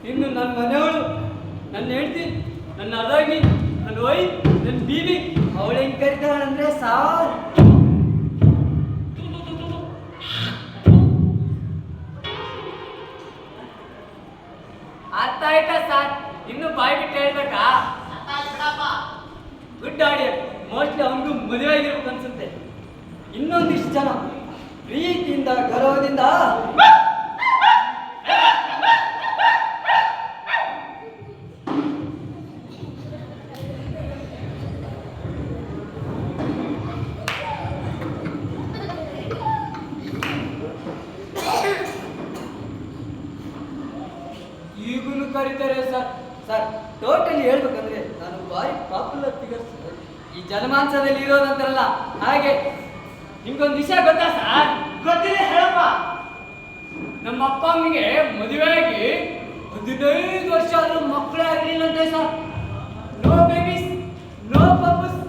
ಇನ್ನು ನನ್ನ ಮನೆಯವಳು, ನನ್ನ ಹೆಂಡತಿ, ನನ್ನ ಅದಾಗಿ, ನನ್ನ ವೈಫ್, ನನ್ನ ಬೀವಿ ಅವಳು ಹೆಂಗ್ ಕರಿತಾಳಂದ್ರೆ ಸಾರ್. ಅರ್ಥ ಆಯ್ತಾ ಸಾರ್? ಇನ್ನು ಬಾಯ್ ಬಿಟ್ಟು ಹೇಳ್ಬೇಕಾ? ಗುಡ್ ಆಡಿಯರ್. ಮೋಸ್ಟ್ಲಿ ಅವನಿಗೂ ಮದುವೆ ಆಗಿರ್ಬೇಕು ಅನ್ಸುತ್ತೆ. ಇನ್ನೊಂದಿಷ್ಟು ಜನ ಪ್ರೀತಿಯಿಂದ ಗೌರವದಿಂದ ಈಗಲೂ ಕರೀತಾರೆ ಸರ್. ಸರ್ ಟೋಟಲಿ ಹೇಳ್ಬೇಕಂದ್ರೆ ನಾನು ಭಾರಿ ಪಾಪ್ಯುಲರ್ ಫಿಗರ್ಸ್ ಈ ಜನಮಾನಸದಲ್ಲಿ ಇರೋದಂತಾರಲ್ಲ ಹಾಗೆ. ನಿಮ್ಗೊಂದು ವಿಷಯ ಗೊತ್ತಾ ಸರ್? ಗೊತ್ತಿದೆ ಹೇಳಪ್ಪ. ನಮ್ಮ ಅಪ್ಪ ಅಮ್ಮಿಗೆ ಮದುವೆ ಆಗಿ 15 ವರ್ಷ ಆದ್ರೂ ಮಕ್ಕಳೇ ಆಗಲಿಲ್ಲಂತೆ sir. No babies, no puppies,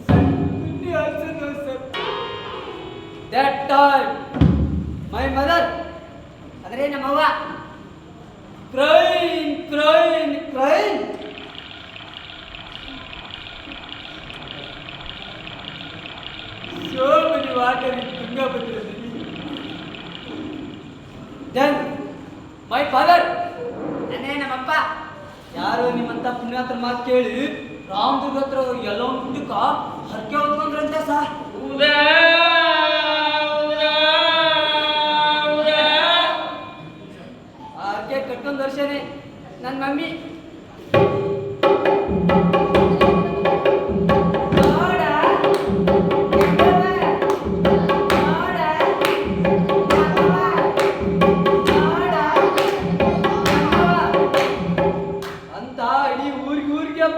sir. That time my mother ಅಂದ್ರೆ ನಮ್ಮವ್ವ crying. So many water in Tungabhadra. Then my father, ಅಂದ್ರೆ ನಮ್ಮಪ್ಪ ಯಾರೋ ನಿಮ್ಮಂತ ಪುಣ್ಯಾತ್ರ ಮಾತು ಕೇಳಿ ರಾಮದುರ್ಗ ಹತ್ರ ಎಲ್ಲ ಒಂದು ಕುಂಡಕ್ಕ ಹರಕೆ ಹೊತ್ಕೊಂಡ್ರಂತೆ ಸರ್. ಹರಕೆ ಕಟ್ಕೊಂಡ್ ವರ್ಷನೇ ನನ್ನ mummy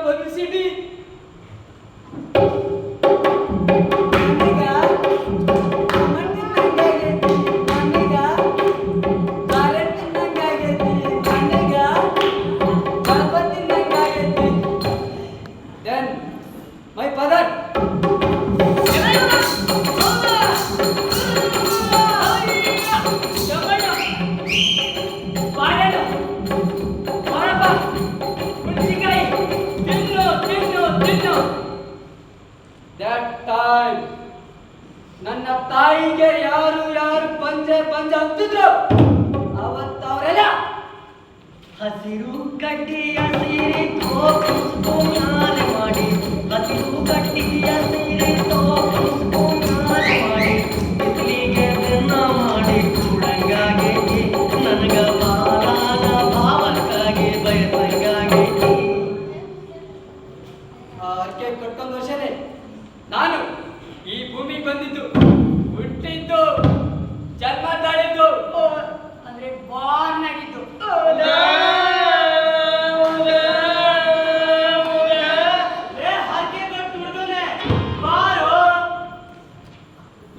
publicity Then my father that time ನನ್ನ ತಾಯಿಗೆ ಯಾರು ಯಾರು ಪಂಜೆ ಅಂತಿದ್ರು ಅವತ್ತವರೆಲ್ಲ ಹಸಿರು ಕಡ್ಡಿಯ ಸೀರೆ ತೋರಿಸ್ಕೊಂಡಾಲೆ ಮಾಡಿ ಹಸಿರು ಕಡ್ಡಿಯ ಸೀರೆ ತೋರಿಸ್ಕೊಂಡಾಲೆ ಮಾಡಿ ಬಿಸಿಲಿಗೆ ಬೆನ್ನ ಮಾಡಿ ಕೂಡಂಗಾಗೆ ನನಗ ಬಾಲಾನ ಭಾವಕ್ಕಾಗಿ ಬಯಸಂಗಾಗೆ ಅರ್ಕೆ ಕಟ್ಕೊಂಡ್ ವರ್ಷನೇ ನಾನು ಈ ಭೂಮಿಗೆ ಬಂದಿದ್ದು ಹುಟ್ಟಿದ್ದು ಜನ್ಮ ತಾಳಿದ್ದು ಅಂದ್ರೆ ಬಾರ್ನ್ ಆಗಿದ್ದು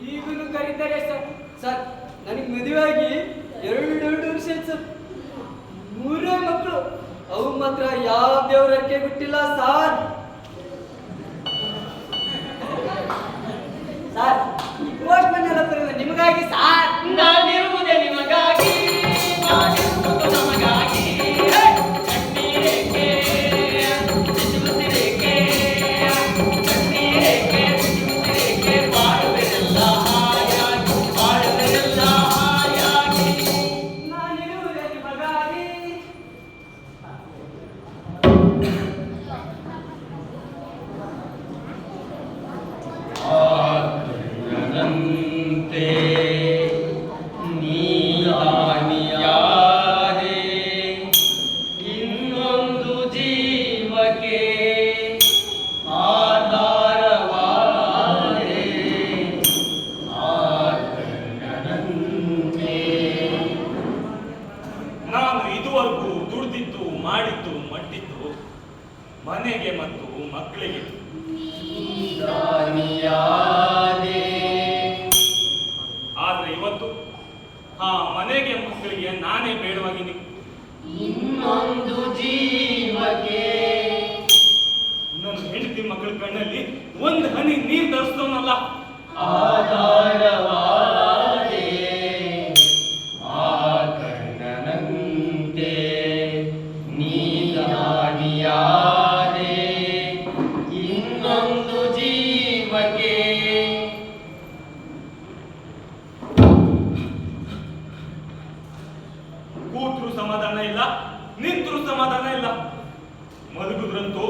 ಈಗಲೂ ಕರೀತಾರೆ ಸರ್ ನನಗೆ ಮದುವೆಯಾಗಿ ಎರಡು ವರ್ಷ ಸರ್ 3 ಮಕ್ಕಳು ಅವು ಮಾತ್ರ ಯಾವ ದೇವ್ರಕ್ಕೆ ಬಿಟ್ಟಿಲ್ಲ ಸರ್ ಸರ್ ಈ ಪೋಸ್ಟ್ ಮನ್ ಎಲ್ಲ ತರೋದು ನಿಮಗಾಗಿ ಸರ್ ನಾನಿರುವುದೇ ನಿಮಗಾಗಿ ನಾನಿರುವುದು ನಮಗಾಗಿ ಕಣ್ಣೀರೇಕೆ ಬಿಸಿರುತ್ತಿರೇಕೆ ಕಣ್ಣೀರೇಕೆ ಬಿಸಿರುತ್ತಿರೇಕೆ ಬಾಳುವೆನೆಲ್ಲ ಹಾಯಾಗಿ ಬಾಳುವೆನೆಲ್ಲ ಹಾಯಾಗಿ ನಾನಿರುವುದೇ ನಿಮಗಾಗಿ ಇನ್ನೊಂದು ಜೀವಕ್ಕೆ ಆಧಾರವಾದೆ ನಾನು ಇದುವರೆಗೂ ದುಡಿದಿದ್ದು ಮಾಡಿದ್ದು ಮಟ್ಟಿದ್ದು ಮನೆಗೆ ಮತ್ತು ಮಕ್ಕಳಿಗೆ ಆದ್ರೆ ಇವತ್ತು ಆ ಮನೆಗೆ ಮಕ್ಕಳಿಗೆ ನಾನೇ ಬೇಡವಾಗಿನಿ ಇನ್ನೊಂದು ಜೀವಕ್ಕೆ ನನ್ನ ಹೆಂಡತಿ ಮಕ್ಕಳ ಕಣ್ಣಲ್ಲಿ ಒಂದು ಹನಿ ನೀರು ತರಿಸ್ತವನಲ್ಲ ಆಧಾರವಾದೆ ಆ ಕಣ್ಣನಂತೆ ನೀನಾಡಿಯಾದೆ ಇನ್ನೊಂದು ಜೀವಕ್ಕೆ ಕೂತ್ರು ಸಮಾಧಾನ ಇಲ್ಲ ನಿಂತರು ಸಮಾಧಾನ ಇಲ್ಲ ಮಲಗುದ್ರಂತೂ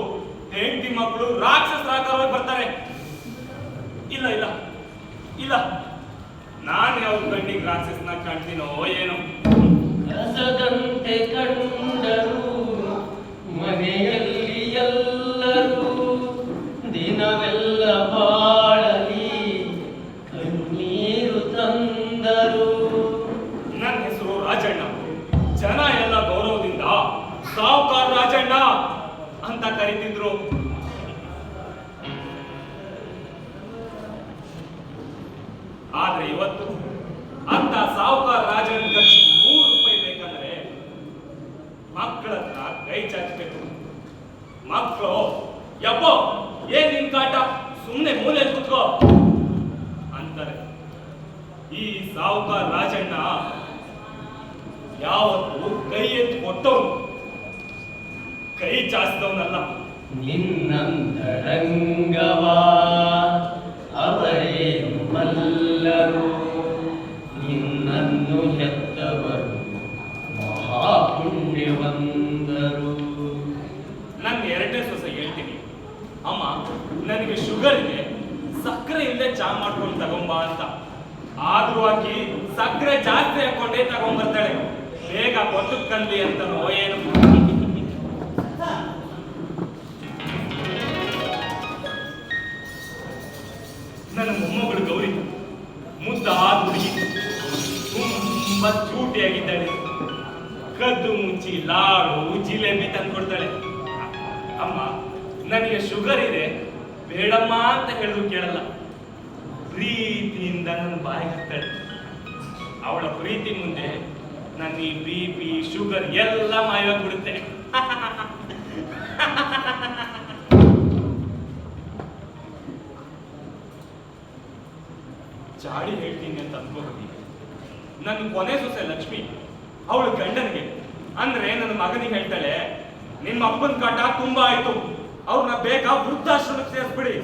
ಹೆಂಡತಿ ಮಕ್ಕಳು ರಾಕ್ಷಸರಾಕಾರವಾಗಿ ಬರ್ತಾರೆ ಇಲ್ಲ ಇಲ್ಲ ಇಲ್ಲ ನಾನು ಯಾವ ಕಣ್ಣಿಗೆ ರಾಕ್ಷಸನ ಕಾಣ್ತೀನೋ ಏನೋ ರಸದಂತೆ ಕಂಡರು ಮನೆಯಲ್ಲಿ ಎಲ್ಲರೂ ದಿನವೆಲ್ಲ ಬಾಳಲಿ ಕಣ್ಣೀರು ತಂದರು ನನ್ನ ಹೆಸರು ರಾಜಣ್ಣ ಜನ ಎಲ್ಲ ಗೌರವದಿಂದ ಸಾವುಕಾರ ರಾಜಣ್ಣ ಅಂತ ಕರೀತಿದ್ರು ಆದ್ರೆ ಇವತ್ತು ಅಂತ ಸಾವುಕಾರ ರಾಜಣ್ಣ ಖರ್ಚು 100 ರೂಪಾಯಿ ಬೇಕಂದ್ರೆ ಮಕ್ಕಳ ಹತ್ರ ಕೈ ಚಾಚಬೇಕು ಮಕ್ಕಳು ಯಪ್ಪೋ ಏನ್ ನಿನ್ ಕಾಟ ಸುಮ್ಮನೆ ಮೂಲೆ ಕೂತ್ಕೋ ಅಂತಾರೆ ಈ ಸಾವುಕಾರ ರಾಜಣ್ಣ ಯಾವತ್ತು ಕೈ ಎತ್ತು ಕೊಟ್ಟವನು ಕೈ ಚಾಚಿದವನಲ್ಲ ನಿನ್ನಂತರಂಗವಾ ಅವರೇ ಮಲ್ಲರು ನಿನ್ನನ್ನು ಹೆತ್ತವರು ಮಹಾಪುಣ್ಯವಂದರು ನನ್ನ 2ನೇ ಸೊಸೆ ಹೇಳ್ತೀನಿ ಅಮ್ಮ ನನಗೆ ಶುಗರ್ ಇದೆ ಸಕ್ಕರೆ ಇಲ್ಲದೆ ಚಾ ಮಾಡ್ಕೊಂಡು ತಗೊಂಬ ಅಂತ ಆದ್ರೂ ಆಕಿ ಸಕ್ಕರೆ ಜಾಸ್ತಿ ಹಾಕೊಂಡೇ ತಗೊಂಡ್ಬರ್ತಾಳೆ ಬೇಗ ಬದುಕಂದಿ ಅಂತನೋ ಏನು ನನ್ನ ಮೊಮ್ಮಗಳು ಗೌರಿ ಮುದ್ದಾದ ಹುಡುಗಿ ತುಂಬಾ ಚೂಟಿಯಾಗಿದ್ದಾಳೆ ಕದ್ದು ಮುಚ್ಚಿ ಲಾಡು ಜಿಲೇಬಿ ತಂದ್ಕೊಡ್ತಾಳೆ ಅಮ್ಮ ನನಗೆ ಶುಗರ್ ಇದೆ ಬೇಡಮ್ಮ ಅಂತ ಹೇಳಿದ್ರು ಕೇಳಲ್ಲ ಪ್ರೀತಿಯಿಂದ ನನ್ನ ಬಾಯಿಗೆ ಹಾಕ್ತಾಳೆ ಅವಳ ಪ್ರೀತಿ ಮುಂದೆ ನನ್ನ ಈ BP ಶುಗರ್ ಎಲ್ಲ ಮಾಯವಾಗ್ಬಿಡುತ್ತೆ ಚಾಡಿ ಹೇಳ್ತೀನಿ ಅಂತ ಅನ್ಕೋಬಹುದು ನನ್ನ ಕೊನೆ ಸೊಸೆ ಲಕ್ಷ್ಮಿ ಅವಳ ಗಂಡನಿಗೆ ಅಂದ್ರೆ ನನ್ನ ಮಗನಿಗೆ ಹೇಳ್ತಾಳೆ ನಿಮ್ಮ ಅಪ್ಪನ ಕಾಟ ತುಂಬಾ ಆಯ್ತು ಅವ್ರನ್ನ ಬೇಗ ವೃದ್ಧಾಶ್ರಮಕ್ಕೆ ಸೇರಿಸ್ಬಿಡಿ.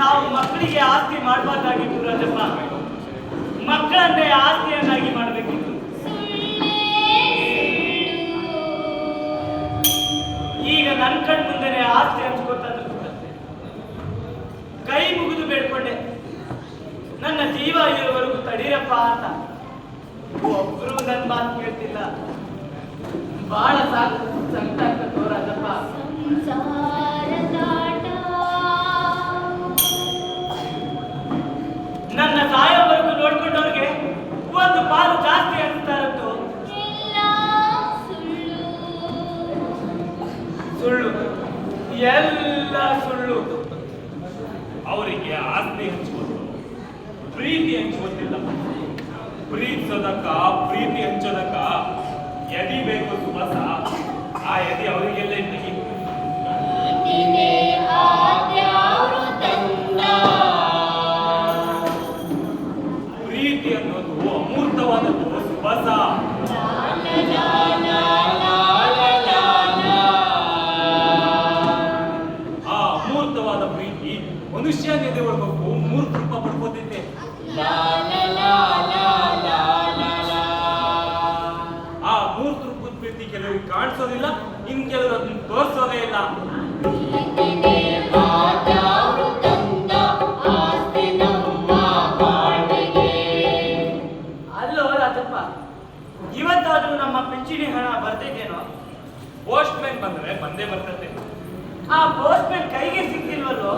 ನಾವು ಮಕ್ಕಳಿಗೆ ಆಸ್ತಿ ಮಾಡಬಾರ್ದಾಗಿತ್ತು ರಾಜಪ್ಪ, ಮಕ್ಕಳನ್ನೇ ಆಸ್ತಿಯನ್ನಾಗಿ ಮಾಡಬೇಕಿತ್ತು. ಈಗ ನನ್ನ ಕಣ್ ಮುಂದೆನೆ ಆಸ್ತಿ ಹಂಚ್ಕೊತಂದ್ರೆ ಕೈ ಮುಗಿದು ಬೇಡ್ಕೊಂಡೆ, ನನ್ನ ಜೀವ ಇರುವವರೆಗೂ ತಡೀರಪ್ಪ ಅಂತ. ಒಬ್ರು ನನ್ನ ಮಾತು ಕೇಳ್ತಿಲ್ಲ. ಬಹಳ ಸಾಕು ಸಂಕಟ ಆಗ್ತದೆ ರಾಜಪ್ಪ. ನನ್ನ ಸಾಯೋವರೆಗೂ ನೋಡ್ಕೊಂಡವ್ರಿಗೆ ಒಂದು ಪಾಲು ಜಾಸ್ತಿ ಅನಿಸ್ತಾ ಇರುತ್ತೋ. ಸುಳ್ಳು, ಎಲ್ಲ ಸುಳ್ಳು. ಅವರಿಗೆ ಆಸ್ತಿ ಹಂಚ್ಬೋದು, ಪ್ರೀತಿ ಹಂಚ್ಬೋದಿಲ್ಲ. ಪ್ರೀತಿಸೋದಕ್ಕ ಪ್ರೀತಿ ಹಂಚೋದಕ್ಕ ಎದಿ ಬೇಕು ಸುಬಸ. ಆ ಎದಿ ಅವರಿಗೆಲ್ಲ ಇಟ್ಟಿಗೆ. ಪ್ರೀತಿ ಅನ್ನೋದು ಅಮೂರ್ತವಾದದ್ದು ಸುಬಸ. ಆ ಅಮೂರ್ತವಾದ ಪ್ರೀತಿ ಮನುಷ್ಯ ಎದೆ ಒಳಗೋಕು ಮೂರ್ತ ರೂಪ ಪಡ್ಕೋತೈತೆ. ಆ ಮೂರ್ತ ರೂಪದ ಪ್ರೀತಿ ಕೆಲವ್ರಿಗೆ ಕಾಣಿಸೋದಿಲ್ಲ, ಇನ್ ಕೆಲವರು ಅದನ್ನ ತೋರಿಸೋದೇ ಇಲ್ಲ. ಅಲ್ಲೋ ರಾಜಪ್ಪ, ಇವತ್ತಾದ್ರೂ ನಮ್ಮ ಪಿಂಚಣಿ ಹಣ ಬರ್ತಿದ್ದೇನೋ? ಪೋಸ್ಟ್ ಮ್ಯಾನ್ ಬಂದ್ರೆ ಬಂದೇ ಬರ್ತದೆ. ಆ ಪೋಸ್ಟ್ ಮ್ಯಾನ್ ಕೈಗೆ ಸಿಕ್ತಿಲ್ವಲ್ಲೋ?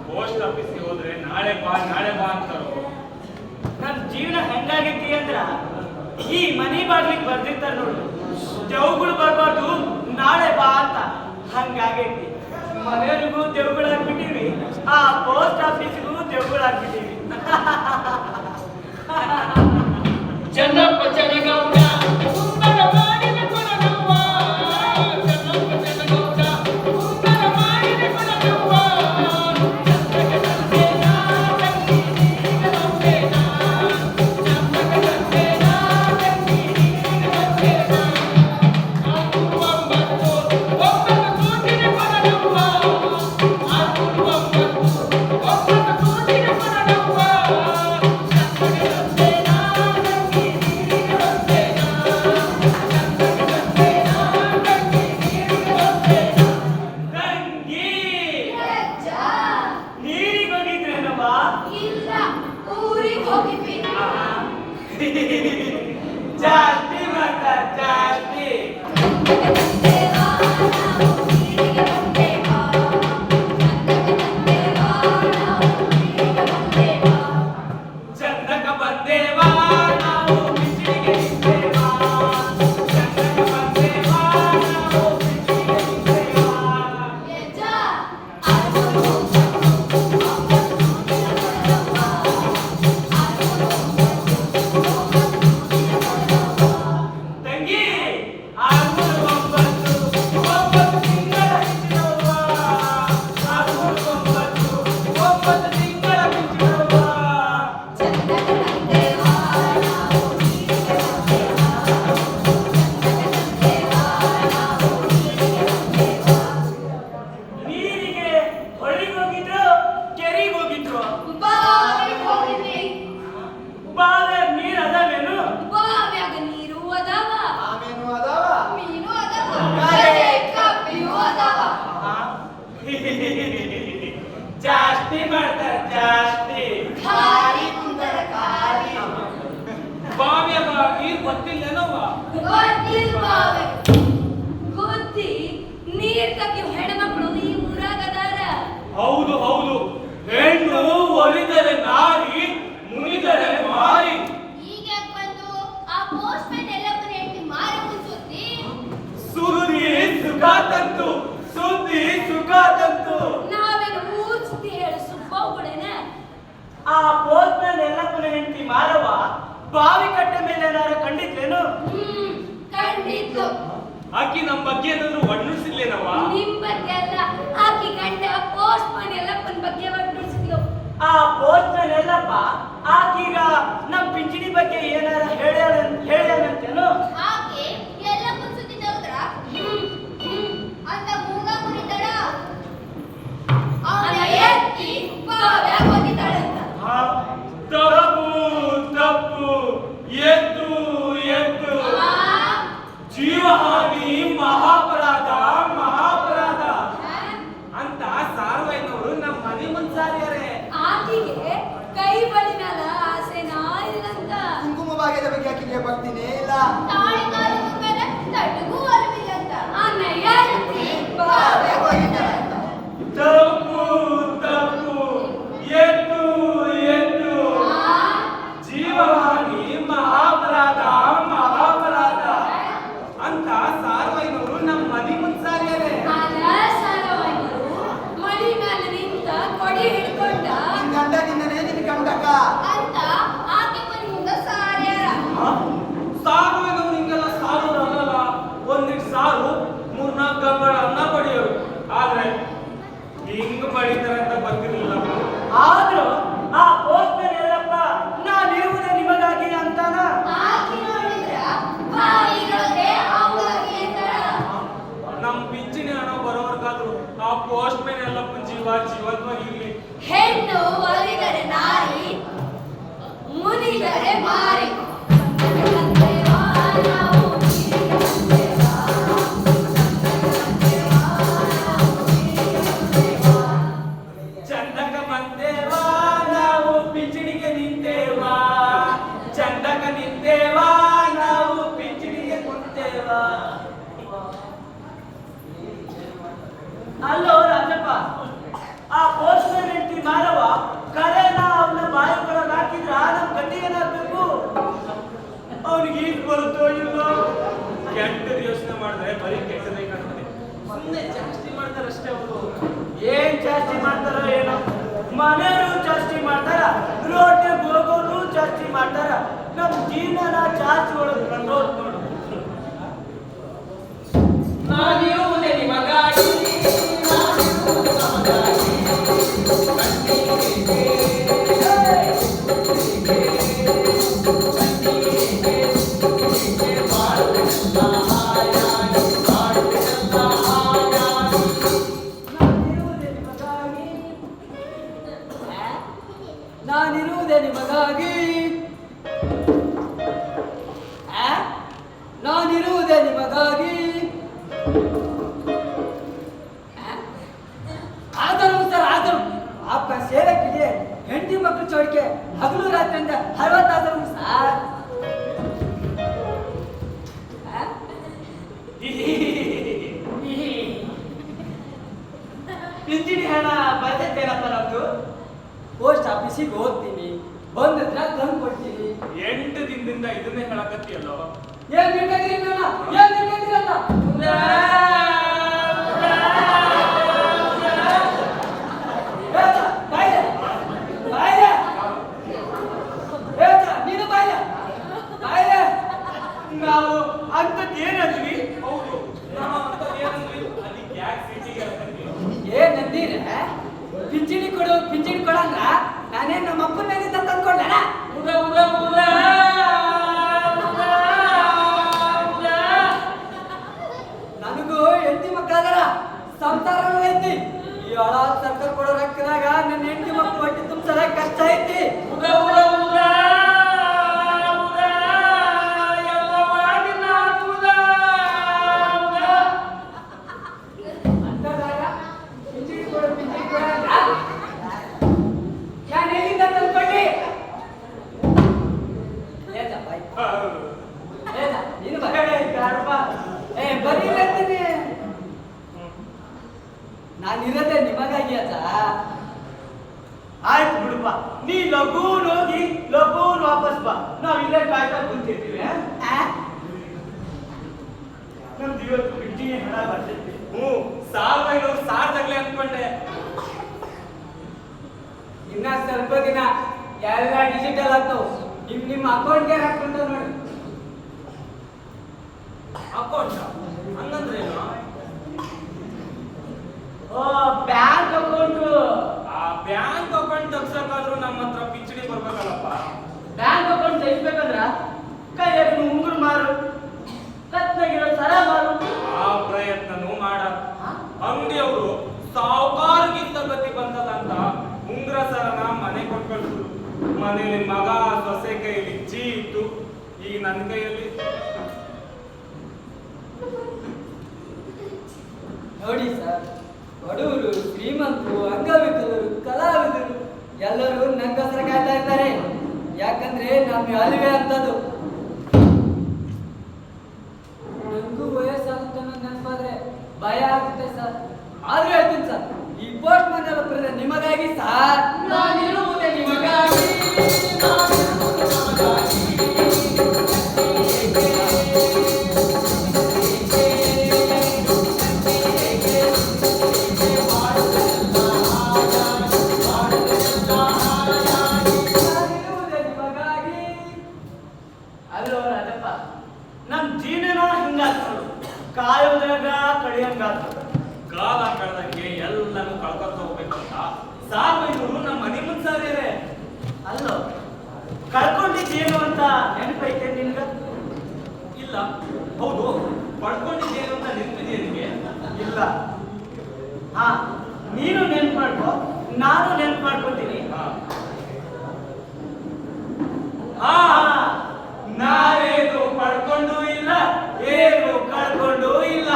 ಪೋಸ್ಟ್ ಆಫೀಸ್ಗೆ ಹೋದ್ರೆ ನಾಳೆ ಬಾ ಅಂತಾರೋ. ನನ್ನ ಜೀವನ ಹೆಂಗಾಗೈತಿ ಅಂದ್ರ ಈ ಮನಿ ಬಾಗ್ಲಿಗೆ ಬರ್ದಿರ್ತಾರ ನೋಡು, ದೇವ್ಗಳು ಬರ್ಬಾರ್ದು ನಾಳೆ ಬಾ ಅಂತ. ಹಂಗಾಗೈತಿ. ಮನೆಯವ್ರಿಗೂ ದೇವ್ಗಳಾಗ್ಬಿಟ್ಟಿವಿ, ಆ ಪೋಸ್ಟ್ ಆಫೀಸ್ಗೂ ದೇವ್ಗಳಾಗ್ಬಿಟ್ಟಿವಿ. ಚೆನ್ನಪ್ಪ ಚೆನ್ನಗೌಡ ಜಾಸ್ತಿ ಮಾತ ಜಾಸ್ತಿ. ಚಂದಕ ಬಂದೇವಾ ನಾವು ಪಿಂಚಣಿಗೆ ನಿಂತೇವಾ, ಚಂದಕ ಬಂದೇವಾ ನಾವು ಪಿಂಚಣಿಗೆ ನಿಂತೇವಾ. ಪೋಸ್ಟ್ಮನ್ ಹೆಂಡತಿ ಮಾರವ ಬಾವಿ ಕಟ್ಟೆ ಮೇಲೆ ಏನಾರು ಕಂಡಿದ್ಲೇನು? ಕಂಡಿದ್ದು. ಆಕಿ ನಮ್ ಬಗ್ಗೆ ಏನಾದ್ರು ವರ್ಣಿಸಿರ್ಲೇನವ? ನಿಮ್ ಬಗ್ಗೆ ಅಲ್ಲ, ಆಕಿ ಗಂಡ ಪೋಸ್ಟ್ ಮನ್ ಎಲ್ಲಪ್ಪನ ಬಗ್ಗೆ ವರ್ಣಿಸಿದ್ಲು. ಆ ಪೋಸ್ಟ್ಮನ್ ಎಲ್ಲಪ್ಪ ಆಕೀಗ ನಮ್ ಪಿಂಚಣಿ ಬಗ್ಗೆ ಏನಾರ ಹೇಳ್ಯಾನಂತೇನು? ಆಕೆ ಎಲ್ಲಪ್ಪನ ಸುದ್ದಿ ತೆಗೆದ್ರ ಅಂತ ಮೂಗ ಮುರಿತಾಳ. ಅವನ ಎತ್ತಿ ಬಾವ್ಯಾಗ ಹೋಗಿದ್ದಾಳಂತ. ತಪ್ಪು ಎದ್ದು ಜೀವಹಾನಿ ಮಹಾಪರಾಧ ಅಂತ ಸಾರ್ವಜನಿಕರು ನಮ್ಮ ಮನೆ ಮುಂಚಾರ್ಯರೇ. ಆಕೆಗೆ ಕೈ ಬಳಿನಲ್ಲ ಆಸೆನಾ ಇಲ್ಲಂತ. ಕುಂಕುಮ ಭಾಗ್ಯದ ಬಗ್ಗೆ ಆಕೆಗೆ ಭಕ್ತಿನೇ ಇಲ್ಲ. ತಾಳಿ ಕಾಲು ಮುಖದ ತಟಗೂ ಅರಿವಿಲ್ಲಂತ. ಅವನ ಎತ್ತಿ ಬಾವ್ಯಾಗ ಹೋಗಿದ್ದಾಳಂತ. ತಪ್ಪು ಎದ್ದು ಜೀವಹಾನಿ ಮಹಾಪರಾಧ ಅಂತ ಸಾರ್ವಜನಿಕರು ನಮ್ಮ ಮನೆ ಮುಂಚಾರ್ಯರೇ. ಮಡಿ ಮೇಲೆ ನಿಂತ ಕೊಡಿ ಹಿಡ್ಕೊಂಡ ನಿನ್ ಗಂಡ ನಿನ್ನನೇ ನಿನ್ ಗಂಡಕ ಅಂತ ಆಕೆ ಮನೆ ಮುಂದ ಸಾರ್ಯಾರ. ಸಾರುವೆನವ್ರು ಹಿಂಗೆಲ್ಲ ಸಾರು ಅನ್ನಲ್ಲ. ಒಂದಿಟ್ಟು ಸಾರು 3-4 ಗಂಗಳ ಅನ್ನ ಪಡೆಯೋರು. ಆದ್ರೆ ಹಿಂಗ್ ಪಡಿತಾರೆ ಅಂತ ಗೊತ್ತಿರಲಿಲ್ಲ. ಆದ್ರೂ ಆ ಪೋಸ್ಟ್ಮನ್ ಎಲ್ಲಪ್ಪ ನಾನಿರುವುದೇ ನಿಮಗಾಗಿ ಅಂತಾನ? ಆಕೆ ನೋಡಿದ್ರ ಬಾಯಿರೋದೆ ಅವಳಿಗೆ ಅಂತಾಳ. ನಮ್ ಪಿಂಚಣಿ ಹಣ ಬರೋರ್ಗಾದ್ರು ಆ ಪೋಸ್ಟ್ ಮ್ಯಾನ್ ಎಲ್ಲ ಜೀವಂತವಾಗಿರ್ಲಿ. ಹೆಣ್ಣು ಒಲಿದರೆ ನಾರಿ, ಮುನಿದರೆ ಮಾರಿ. ಚಂದಕ ಬಂದೇವಾ ನಾವು ಪಿಂಚಣಿಗೆ ನಿಂತೇವಾ, ಚಂದಕ ನಿಂತೇವಾ ನಾವು ಪಿಂಚಣಿಗೆ ಕುಂತೇವಾ. ಅಲ್ಲೋ ರಾಜಪ್ಪ, ಆ ಪೋಸ್ಟ್ಮನ್ ಹೆಂಡತಿ ಮಾರವ ಕರೆನ ಅವನ ಬಾಯಿ ಒಳಗೆ ಹಾಕಿದ್ರ ನಮ್ ಗತಿ ಏನಾಗ್ಬೇಕು? ಅವನಿಗೆ ಈಜ್ ಬರುತ್ತೋ ಇಲ್ಲೋ? ಕೆಟ್ಟದ ಯೋಚನೆ ಮಾಡಿದ್ರೆ ಬರೀ ಕೆಟ್ಟದೇ ಕಾಣ್ತದೆ. ಸುಮ್ಮನೆ ಜಾಸ್ತಿ ಮಾಡ್ತಾರಷ್ಟೇ ಅವರು. ಏನ್ ಜಾಸ್ತಿ ಮಾಡ್ತಾರೋ ಏನೋ, ಮನೆಯವರು ಜಾಸ್ತಿ ಮಾಡ್ತಾರ, ರೋಡ್ಗೆ ಹೋಗೋರು ಜಾಸ್ತಿ ಮಾಡ್ತಾರ, ನಮ್ ಜೀವನ ಜಾಸ್ತಿ ಒಳಗೆ ಕಂಡೋದ್ ನೋಡು. ನಾನಿರುವುದೇ ನಿಮಗಾಗಿ, ನಾನಿರುವುದೇ ನಿಮಗಾಗಿ, ನಾನಿರುವುದೇ ನಿಮಗಾಗಿ. आदर आदर आपका सेवा के लिए हेंडी मक्कल छोड़ के हगलू रात्रि अंदर हर वक्त आदर सर. ಪಿಂಚಣಿ ಹಣ ಬರ್ತೈತೇನಪ್ಪ ನಮ್ದು? ಪೋಸ್ಟ್ ಆಫೀಸಿಗೆ ಹೋಗ್ತೀನಿ, ಬಂದಿದ್ರ ತಂದು ಕೊಡ್ತೀನಿ. 8 ದಿನದಿಂದ ಇದನ್ನೇ ಹೇಳಕತ್ತೀಯಲ್ಲೋ. ಏನ್ ಬೇಕಾದ್ರಿ ನನ್ನ? ಏನ್ ಬೇಕಾದ್ರಲ್ಲ? ನಾವು ಅಂತದ್ ಏನಂದ್ವಿ? ಹೌದು, ನಾವು ಅಂತದ್ ಏನಂದ್ವಿ? ಅದಕ್ಕೆ ಯಾಕೆ ಸಿಟಿಗೆ ಹೇಳ್ತೀವಿ? ಏನಂದಿರ? ಪಿಂಚಣಿ ಕೊಡಂದ್ರ ನಾನೇನ್ ನಮ್ಮ ಅಪ್ಪನ ಮೇಲಿಂದ ತಂದ್ಕೊಂಡಣ? ನನಗೂ ಹೆಂಡತಿ ಮಕ್ಕಳಾದಾರ, ಸಂಸಾರನೂ ಐತಿ. ಈ ಹಳ ಸರ್ಕಾರ ಕೊಡೋ ರೊಕ್ಕದಾಗ ನನ್ನ ಹೆಂಡತಿ ಮಕ್ಕಳು ಹೊಟ್ಟೆ ತುಂಬಸಲ ಕಷ್ಟ ಐತಿ. ನಾನಿರದೆ ನಿಮಗಾಗಿ ಅದ. ಆಯ್ತು ಬಿಡುಪ್ಪ, ನೀ ಲಘೂನ್ ಹೋಗಿ ಲಘೂನ್ ವಾಪಸ್ ಬಾ, ನಾವ್ ಇಲ್ಲೇ ಕಾಯ್ತಾ ಕುಂತಿರ್ತೀವಿ. ನಮ್ದು ಇವತ್ತು ಪಿಂಚಣಿ ಹಣ ಬರ್ತೈತಿ. ಸಾರ್ದಾಗ್ಲೆ ಅಂದ್ಕೊಂಡೆ. ಇನ್ನ ಸ್ವಲ್ಪ ದಿನ ಎಲ್ಲ ಡಿಜಿಟಲ್ ಆಗ್ತಾವ. ನಿಮ್ಮ ಅಕೌಂಟ್ಗೆ ಹಾಕ್ಕೊಂತ ನೋಡಿ. ಅಕೌಂಟ್ ಹಂಗಂದ್ರೆ ಏನು? ಓ ಬ್ಯಾಂಕ್ ಅಕೌಂಟ್. ಆ ಬ್ಯಾಂಕ್ ಅಕೌಂಟ್ ತಗ್ಸಕ್ಕಾದ್ರೂ ನಮ್ಮ ಹತ್ರ ಪಿಂಚಣಿ ಬರ್ಬೇಕಲ್ಲಪ್ಪ. ಬ್ಯಾಂಕ್ ಅಕೌಂಟ್ ತೆಗಿಸ್ಬೇಕಂದ್ರ ಕೈಯಾಗ ಉಂಗುರು ಮಾರು, ಕತ್ನಾಗಿರೋ ಸರ ಮಾರು. ಆ ಪ್ರಯತ್ನನೂ ಮಾಡ ಅಂಗಡಿಯವರು ಸಾವುಕಾರಗಿಂತ ಗತಿ ಬಂದದಂತ ಉಂಗ್ರ ಸರನ ಮನೆ ಕೊಟ್ಕೊಳ್ತು. ಮನೇಲಿ ಮಗ ಸೊಸೆ ಕೈಯಲ್ಲಿ ಚೀಟು, ಈಗ ನನ್ನ ಕೈಯಲ್ಲಿ. ನೋಡಿ ಸರ್, ಬಡವರು, ಶ್ರೀಮಂತರು, ಅಂಗವಿಕಲರು, ಕಲಾವಿದರು ಎಲ್ಲರೂ ನಂಗೋಸ್ಕರ ಕಾಯ್ತಾ ಇರ್ತಾರೆ. ಯಾಕಂದ್ರೆ ನಮ್ಮ ಅರಿವೆ ಅಂತದ್ದು. ನಂಗೂ ವಯಸ್ಸಾಗುತ್ತೆ ಅನ್ನೋದು ನೆನಪಾದ್ರೆ ಭಯ ಆಗುತ್ತೆ ಸರ್. ಆದ್ರೂ ಹೇಳ್ತೀನಿ ಸರ್, ಈ ಪೋಸ್ಟ್ ಮನೆ ಬರ್ತದೆ ನಿಮಗಾಗಿ ಸರ್. ನಾನಿರುವುದೇ ನಿಮಗಾಗಿ, ನಾನಿರುವುದೇ ನಮಗಾಗಿ. ಅಲ್ಲೋ ರಾಜಪ್ಪ, ನಮ್ ಜೀವನ ಹಿಂಗಾಗ್ತದೆ, ಕಾಯೋದ್ರಾಗ ಕಡಿಯಂಗಾಗ್ತದೆ. ಕಾಲ ಕಳೆದಂಗೆ ಎಲ್ಲನೂ ಕಳ್ಕೊತ ಹೋಗ್ಬೇಕಂತ ಸಾರ್ವಜನಿಕರು ನಮ್ಮ ಮನೆ ಮುಂದೆ. ಅಲ್ಲೋ ಕಳ್ಕೊಂಡಿದ್ದೇನು ಅಂತ ನೆನಪೈತೆ ನಿನ್ಗ? ಇಲ್ಲ. ಹೌದು, ಪಡ್ಕೊಂಡಿದ್ದೇನು ಅಂತ ನೆನಪಿದೆ ನಿಮಗೆ? ಇಲ್ಲ. ಹಾ, ನೀನು ನೆನ್ಪು ಮಾಡ್ಕೊ, ನಾನು ನೆನ್ಪು ಮಾಡ್ಕೊತೀನಿ. ಹಾ, ನಾವೇನು ಪಡ್ಕೊಂಡು ಇಲ್ಲ, ಏನು ಕಳ್ಕೊಂಡು ಇಲ್ಲ.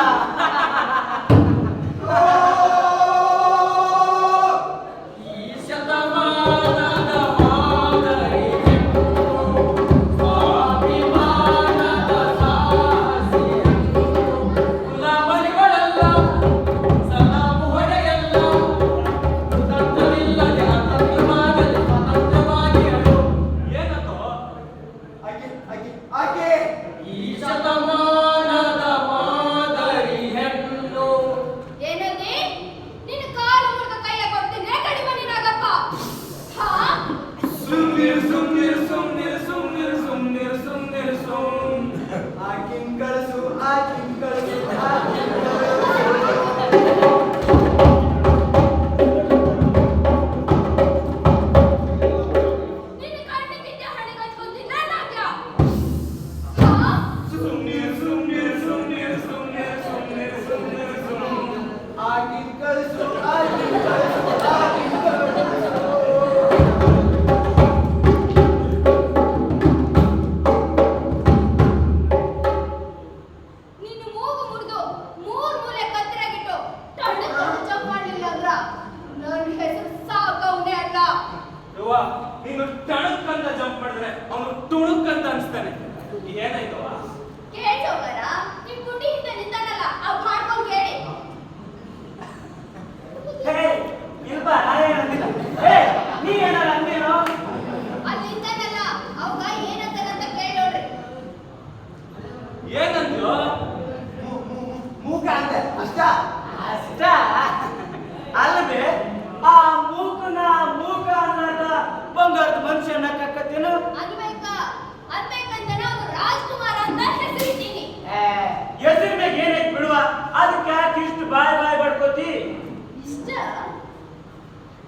ಈ ಶತಮಾನದ ಮಾದರಿ ಸ್ವಾಭಿಮಾನದ ಸಾಹಸಿಯನ್ನು ಕುಲಬಲಿಗಳೆಲ್ಲ ಸಲಾಮು ಹೊಡೆಯಲ್ಲ. ಕುತಂತ್ರವಿಲ್ಲದೆ ಅತಂತ್ರವಾಗದೆ ಸ್ವತಂತ್ರವಾಗಿ ಅಳು. ಏನಂತೋ? ಆಕೆ ಈ ಶತಮಾನದ ಮಾದರಿ ಹೆಣ್ಣು. ಏನಂದಿ? ನಿನ್ನ ಕಾಲು ಮುರಿದ ಕೈಯ ಕೊಡ್ತೀನಿ ಕಡಿಮೆ ನೀನಾಗಪ್ಪ. ಹಾ, ಸುಮ್ನಿರು ಸುಮ್ನಿರು ಸುಮ್ನಿರು ಸುಮ್ನಿರು ಸುಮ್ನಿರು ಸುಮ್ನಿರು ಸುಮ್. ಆಕಿನ್ ಕಳಿಸು, ಆಕಿನ್ ಕಳಿಸು, ಆಕಿನ್ ನಿನ್ನ ಕಣ್ಣಿಗಿದ್ದ ಹಣೆಗೆ ಹಚ್ಕೊಂತೀನಿ ನಾನಾಗ್ಲ. ಹಾ, ಸುಮ್ನಿರು ಸುಮ್ನಿರು ಸುಮ್ನಿರು ಸುಮ್ನಿರು ಸುಮ್ನಿರು ಸುಮ್ನಿರು ಸುಮ್. ಆಕಿನ್ ಕಳಿಸು, ಆಕಿನ್ ಕಳಿಸು, ಆಕಿನ್ ಕಳಿಸು. ನಿನ್ನ ಮೂಗು ಮುರಿದು ಮೂಲೆ ಕತ್ತರಾಗಿಟ್ಟು ತಣ್ಣಗೆ ಜಂಪ್ ಮಾಡಲಿಲ್ಲ ಅಂದ್ರ ನನ್ನ ಹೆಸರು ಸಾಕವನೇ ಅಲ್ಲ. ಯವ್ವ, ನೀನು ಟಣಕ್ ಅಂತ ಜಂಪ್ ಮಾಡಿದ್ರೆ ಅವನು ತುಣುಕ್ ಅಂತ ಅನ್ಸ್ತಾನೆ. ಏನಾಯ್ತವ? ಕೇಳ್ಸೋಗರ ನಿಮ್ ಗುಂಡಿ ಹಿಂದೆ ನಿಂತಾನಲ್ಲ ಅವ್ ಮಾಡ್ಕೊಂಡ್ ಕೇಳಿ. ಹೇ, ಇಲ್ವಾ ನಾನೇನಂದಿಲ್ಲ. ಹೇ, ನೀ ಏನಾರ ಅಂದೇನೋ? ಅಲ್ಲಿ ನಿಂತಾನಲ್ಲ ಅವಾಗ ಏನಂತಾನಂತ ಕೇಳಿ ನೋಡ್ರಿ. ಏನಂದ್ಯೋ? ಮೂಕ ಅಂದೆ ಅಷ್ಟ. ಅಷ್ಟ ಅಲ್ಲದೆ ಆ ಮೂಕನ ಮೂಕ ಅನ್ನದ ಬಂಗಾರದ ಮನುಷ್ಯನ ಕಕ್ಕತ್ತೇನು? ಅನ್ಬೇಕಂತ ನಾವು ರಾಜ್ಕುಮಾರ್ ಅಂತ ಹೆಸರಿದ್ದೀನಿ. ಹೆಸರು ಮ್ಯಾಗ ಏನೈತ್ ಬಿಡುವ, ಅದಕ್ಕೆ ಯಾಕೆ ಇಷ್ಟು ಬಾಯ್ ಬಡ್ಕೋತಿ? ಇಷ್ಟ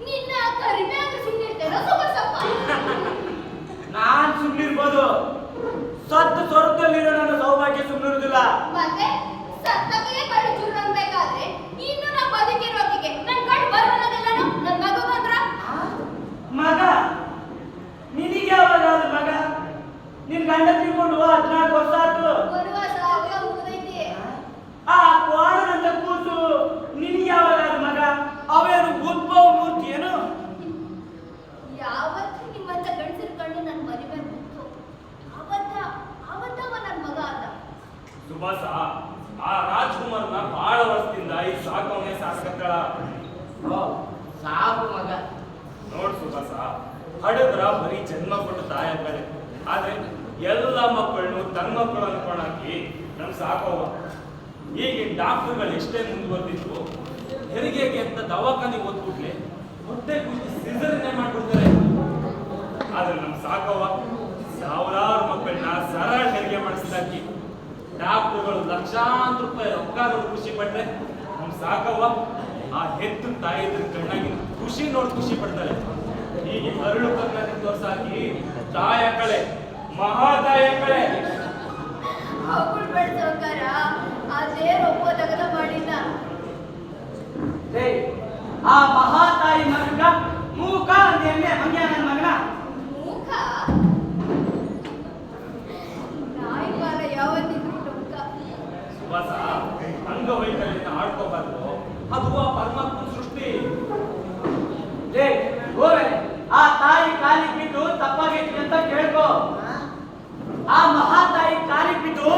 ನಿನ್ನ ಕರಿಮ್ಯಾಗ ಸುಮ್ಮನಿರ್ತೇನೋ ಸೊಗಸಪ್ಪ. ನಾನ್ ಸುಮ್ಮನಿರ್ಬೋದು, ಸತ್ತು ಸ್ವರ್ಗದಲ್ಲಿರೋ ನನ್ನ ಸೌಭಾಗ್ಯ ಸುಮ್ಮನಿರುವುದಿಲ್ಲ. ಮತ್ತೆ ಸತ್ತಕ್ಕೆ ಕಣ್ಣು ಚೂರು ಅನ್ಬೇಕಾದ್ರೆ ಇನ್ನು ನಾ ಬದುಕಿರೋಕಿಗೆ ನನ್ ಕಣ್ಣು ಬರೋಣದೆಲ್ಲನೋ ನನ್ ಮಗ ಬಂದ್ರ ಮಗ? ನಿನಗೆ ಯಾವಾಗ ಆದ ಮಗ? ನಿನ್ ಗಂಡ ತಿಳ್ಕೊಂಡು 14 ವರ್ಷ ಆಯ್ತು. ವನವಾಸ ಅವಾಗ ಮುಗ್ದೈತಿ. ಆ ಕೋಣನಂತ ಕೂಸು ನಿನಗೆ ಯಾವಾಗ ಆದ ಮಗ? ಅವೇನು ಉದ್ಭವ ಮೂರ್ತಿ ಏನು? ಯಾವತ್ತು ನಿಮ್ಮಂತ ಗಂಡಸರು ಕಂಡು ನನ್ ಮದುವೆ ಮುಗ್ತು ಅವತ್ತವ ನನ್ ಮಗ ಆದ. ಸುಭಾಸ, ಆ ರಾಜ್ಕುಮಾರ್ನ ಬಹಳ ವರ್ಷದಿಂದ ಈ ಸಾಕವನೇ ಸಾಕತ್ತಳ. ಸಾಕು ಮಗ. ನೋಡ್ ಸುಭಾಸ, ಹಡದ್ರ ಬರೀ ಜನ್ಮ ಕೊಟ್ಟು ತಾಯಂಗಳೇ, ಆದ್ರೆ ಎಲ್ಲ ಮಕ್ಕಳನ್ನು ತನ್ನ ಮಕ್ಕಳು ಅನ್ಕೊಂಡಾಕಿ ನಮ್ ಸಾಕೋವ. ಈಗಿನ ಡಾಕ್ಟರ್ಗಳು ಎಷ್ಟೇ ಮುಂದುವರೆದಿದ್ರು ಹೆರಿಗೆಗೆ ಅಂತ ದವಾಖಾನೆ ಓದ್ಬಿಟ್ಲೆ ಹೊಟ್ಟೆ ಕುಸಿ ಸಿಸರ್ನೇ ಮಾಡ್ಬಿಡ್ತಾರೆ. ಆದ್ರೆ ನಮ್ ಸಾಕವ್ವ ಸಾವಿರಾರು ಮಕ್ಕಳನ್ನ ಸರಳ ಹೆರಿಗೆ ಮಾಡಿಸ್ಲಾಕಿ ಡಾಕ್ಟರ್ಗಳು ಲಕ್ಷಾಂತರ ರೂಪಾಯಿ ರೊಕ್ಕ ನೋಡಿ ಖುಷಿ ಪಟ್ರೆ ನಮ್ ಸಾಕವ್ವ ಆ ಹೆತ್ತು ತಾಯಿದ್ರ ಕಣ್ಣಾಗಿ ಖುಷಿ ನೋಡಿ ಖುಷಿ ಪಡ್ತಾರೆ. ಹೀಗೆ ಅರಳು ಕಣ್ಣಾಗಿ ತೋರ್ಸಾಕಿ ತಾಯ ಕಳೆ ಮಹಾತಾಯ ಕಳೆ ಹೋಗ್ಬಿಡ್ಬೇಡ ಸಾವ್ಕಾರ, ಆ ದೇವ್ರು ಒಪ್ಪೋದಾಗದ ಮಾಡಿಲ್ಲ. ಲೇ, ಆ ಮಹಾತಾಯಿ ಮಗ ಮೂಕ ಅಂದೆ ಮಂಗ್ಯ ನನ್ನ ಮಗನ ಮೂಕ ನಾಯಿ ಬಾಲ ಯಾವತ್ತಿದ್ರು ಟೊಂಕ. ಸುವಾಸ ಅಂಗವೈಕಲ್ಯನ ಆಡ್ಕೋಬಾರ್ದು, ಅದು ಆ ಪರಮಾತ್ಮ ಸೃಷ್ಟಿ. ಲೇ ಗೋವೆ, ಆ ತಾಯಿ ಕಾಲಿಗೆ ಬಿದ್ದು ತಪ್ಪಾಗೈತಿ ಅಂತ ಕೇಳ್ಕೊ. ಆ ಮಹಾತಾಯಿ ಕಾಲಿಗೆ ಬಿದ್ದು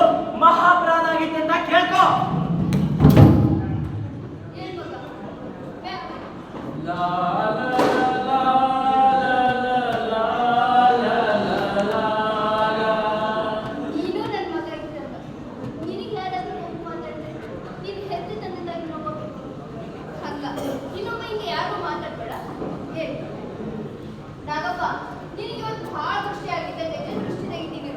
ಮಹಾಪರಾಧ ಆಗೈತಿ ಅಂತ ಕೇಳ್ಕೊ. ಏನ್ ಮಗ? ಲಾ ಲಾ ಲಾ ಲಾ ಲಾ ಲಾ ಲಾ. ನೀನು ನನ್ನ ಮಗ ಇದ್ದಲ್ಲ, ನಿನಗೆ ಯಾರಾದ್ರೂ ಹೋಗಿ ಮಾತಾಡ್ತಾರೆ, ನೀನು ಹೆಜ್ಜೆ ತಂದದಾಗಿ ನೋಡ್ಕೋಬೇಕು. ಹಂಗ ಇನ್ನೊಮ್ಮೆ ಹಿಂಗೆ ಯಾರು ಮಾತಾಡ್ಬೇಡ. ಏ ನಾಗಪ್ಪ, ನಿನಗೆ ಇವತ್ತು ಭಾಳ ದೃಷ್ಟಿ ಆಗಿದೆ, ದೃಷ್ಟಿ ತೆಗಿತೀನಿ.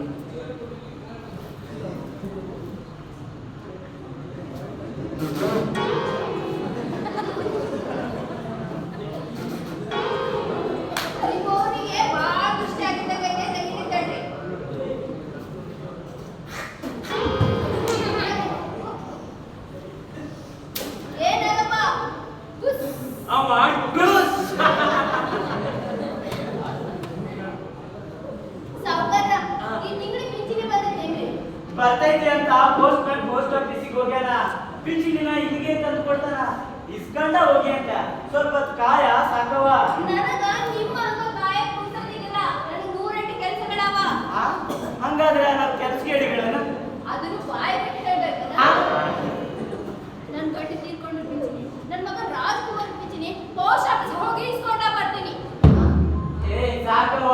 ನಿಮ್ಮವರಿಗೆ ಭಾಳ ದೃಷ್ಟಿ ಆಗಿದ್ದಂಗೆ ತೆಗಿತಿದ್ದಾಳ್ರಿ. ಏನಾಗಪ್ಪ ಗುಸ್ ಅವ ಸಾವ್ಕಾರ, ಈ ತಿಂಗಳಿಗೆ ಪಿಂಚಣಿ ಬಂದೈತೇನ್ರಿ? ಬರ್ತೈತಿ ಅಂತ ಪೋಸ್ಟ್ ಆಫೀಸಿಗೆ ಹೋಗ್ಯಾನ. ಪಿಂಚಣಿನ ಇಲ್ಲಿಗೆ ತಂದು ಕೊಡ್ತಾನ. ಇಸ್ಕೊಂಡ ಹೋಗಿ ಅಂತ ಸ್ವಲ್ಪ ಹೊತ್ತು ಕಾಯ ಸಾಕವ. ನನಗ ನಿಮ್ಮ ಹಂಗ ಕಾಯ ಕುಂತಿಲ್ಲ, ನನಗೆ 108 ಕೆಲಸಗಳವ. ಹಂಗಾದ್ರೆ ನಾವು ಕೆಲಸಗೇಡಿಗಳನ್ನ ಅದನ್ನು ಬಾಯಿ ಬಿಟ್ಟು ಹೇಳ್ಬೇಕಲ್ಲ. ನನ್ನ ಗಂಡ ತೀರ್ಕೊಂಡು ಪಿಂಚಣಿ, ನನ್ನ ಮಗ ರಾಜ್ಕುಮಾರ್ ಪಿಂಚಣಿ ಪೋಸ್ಟ್ ಆಫೀಸ್ ಹೋಗಿ ಇಸ್ಕೊಂಡ ಬರ್ತೀನಿ. ಏ ಸಾಕವ,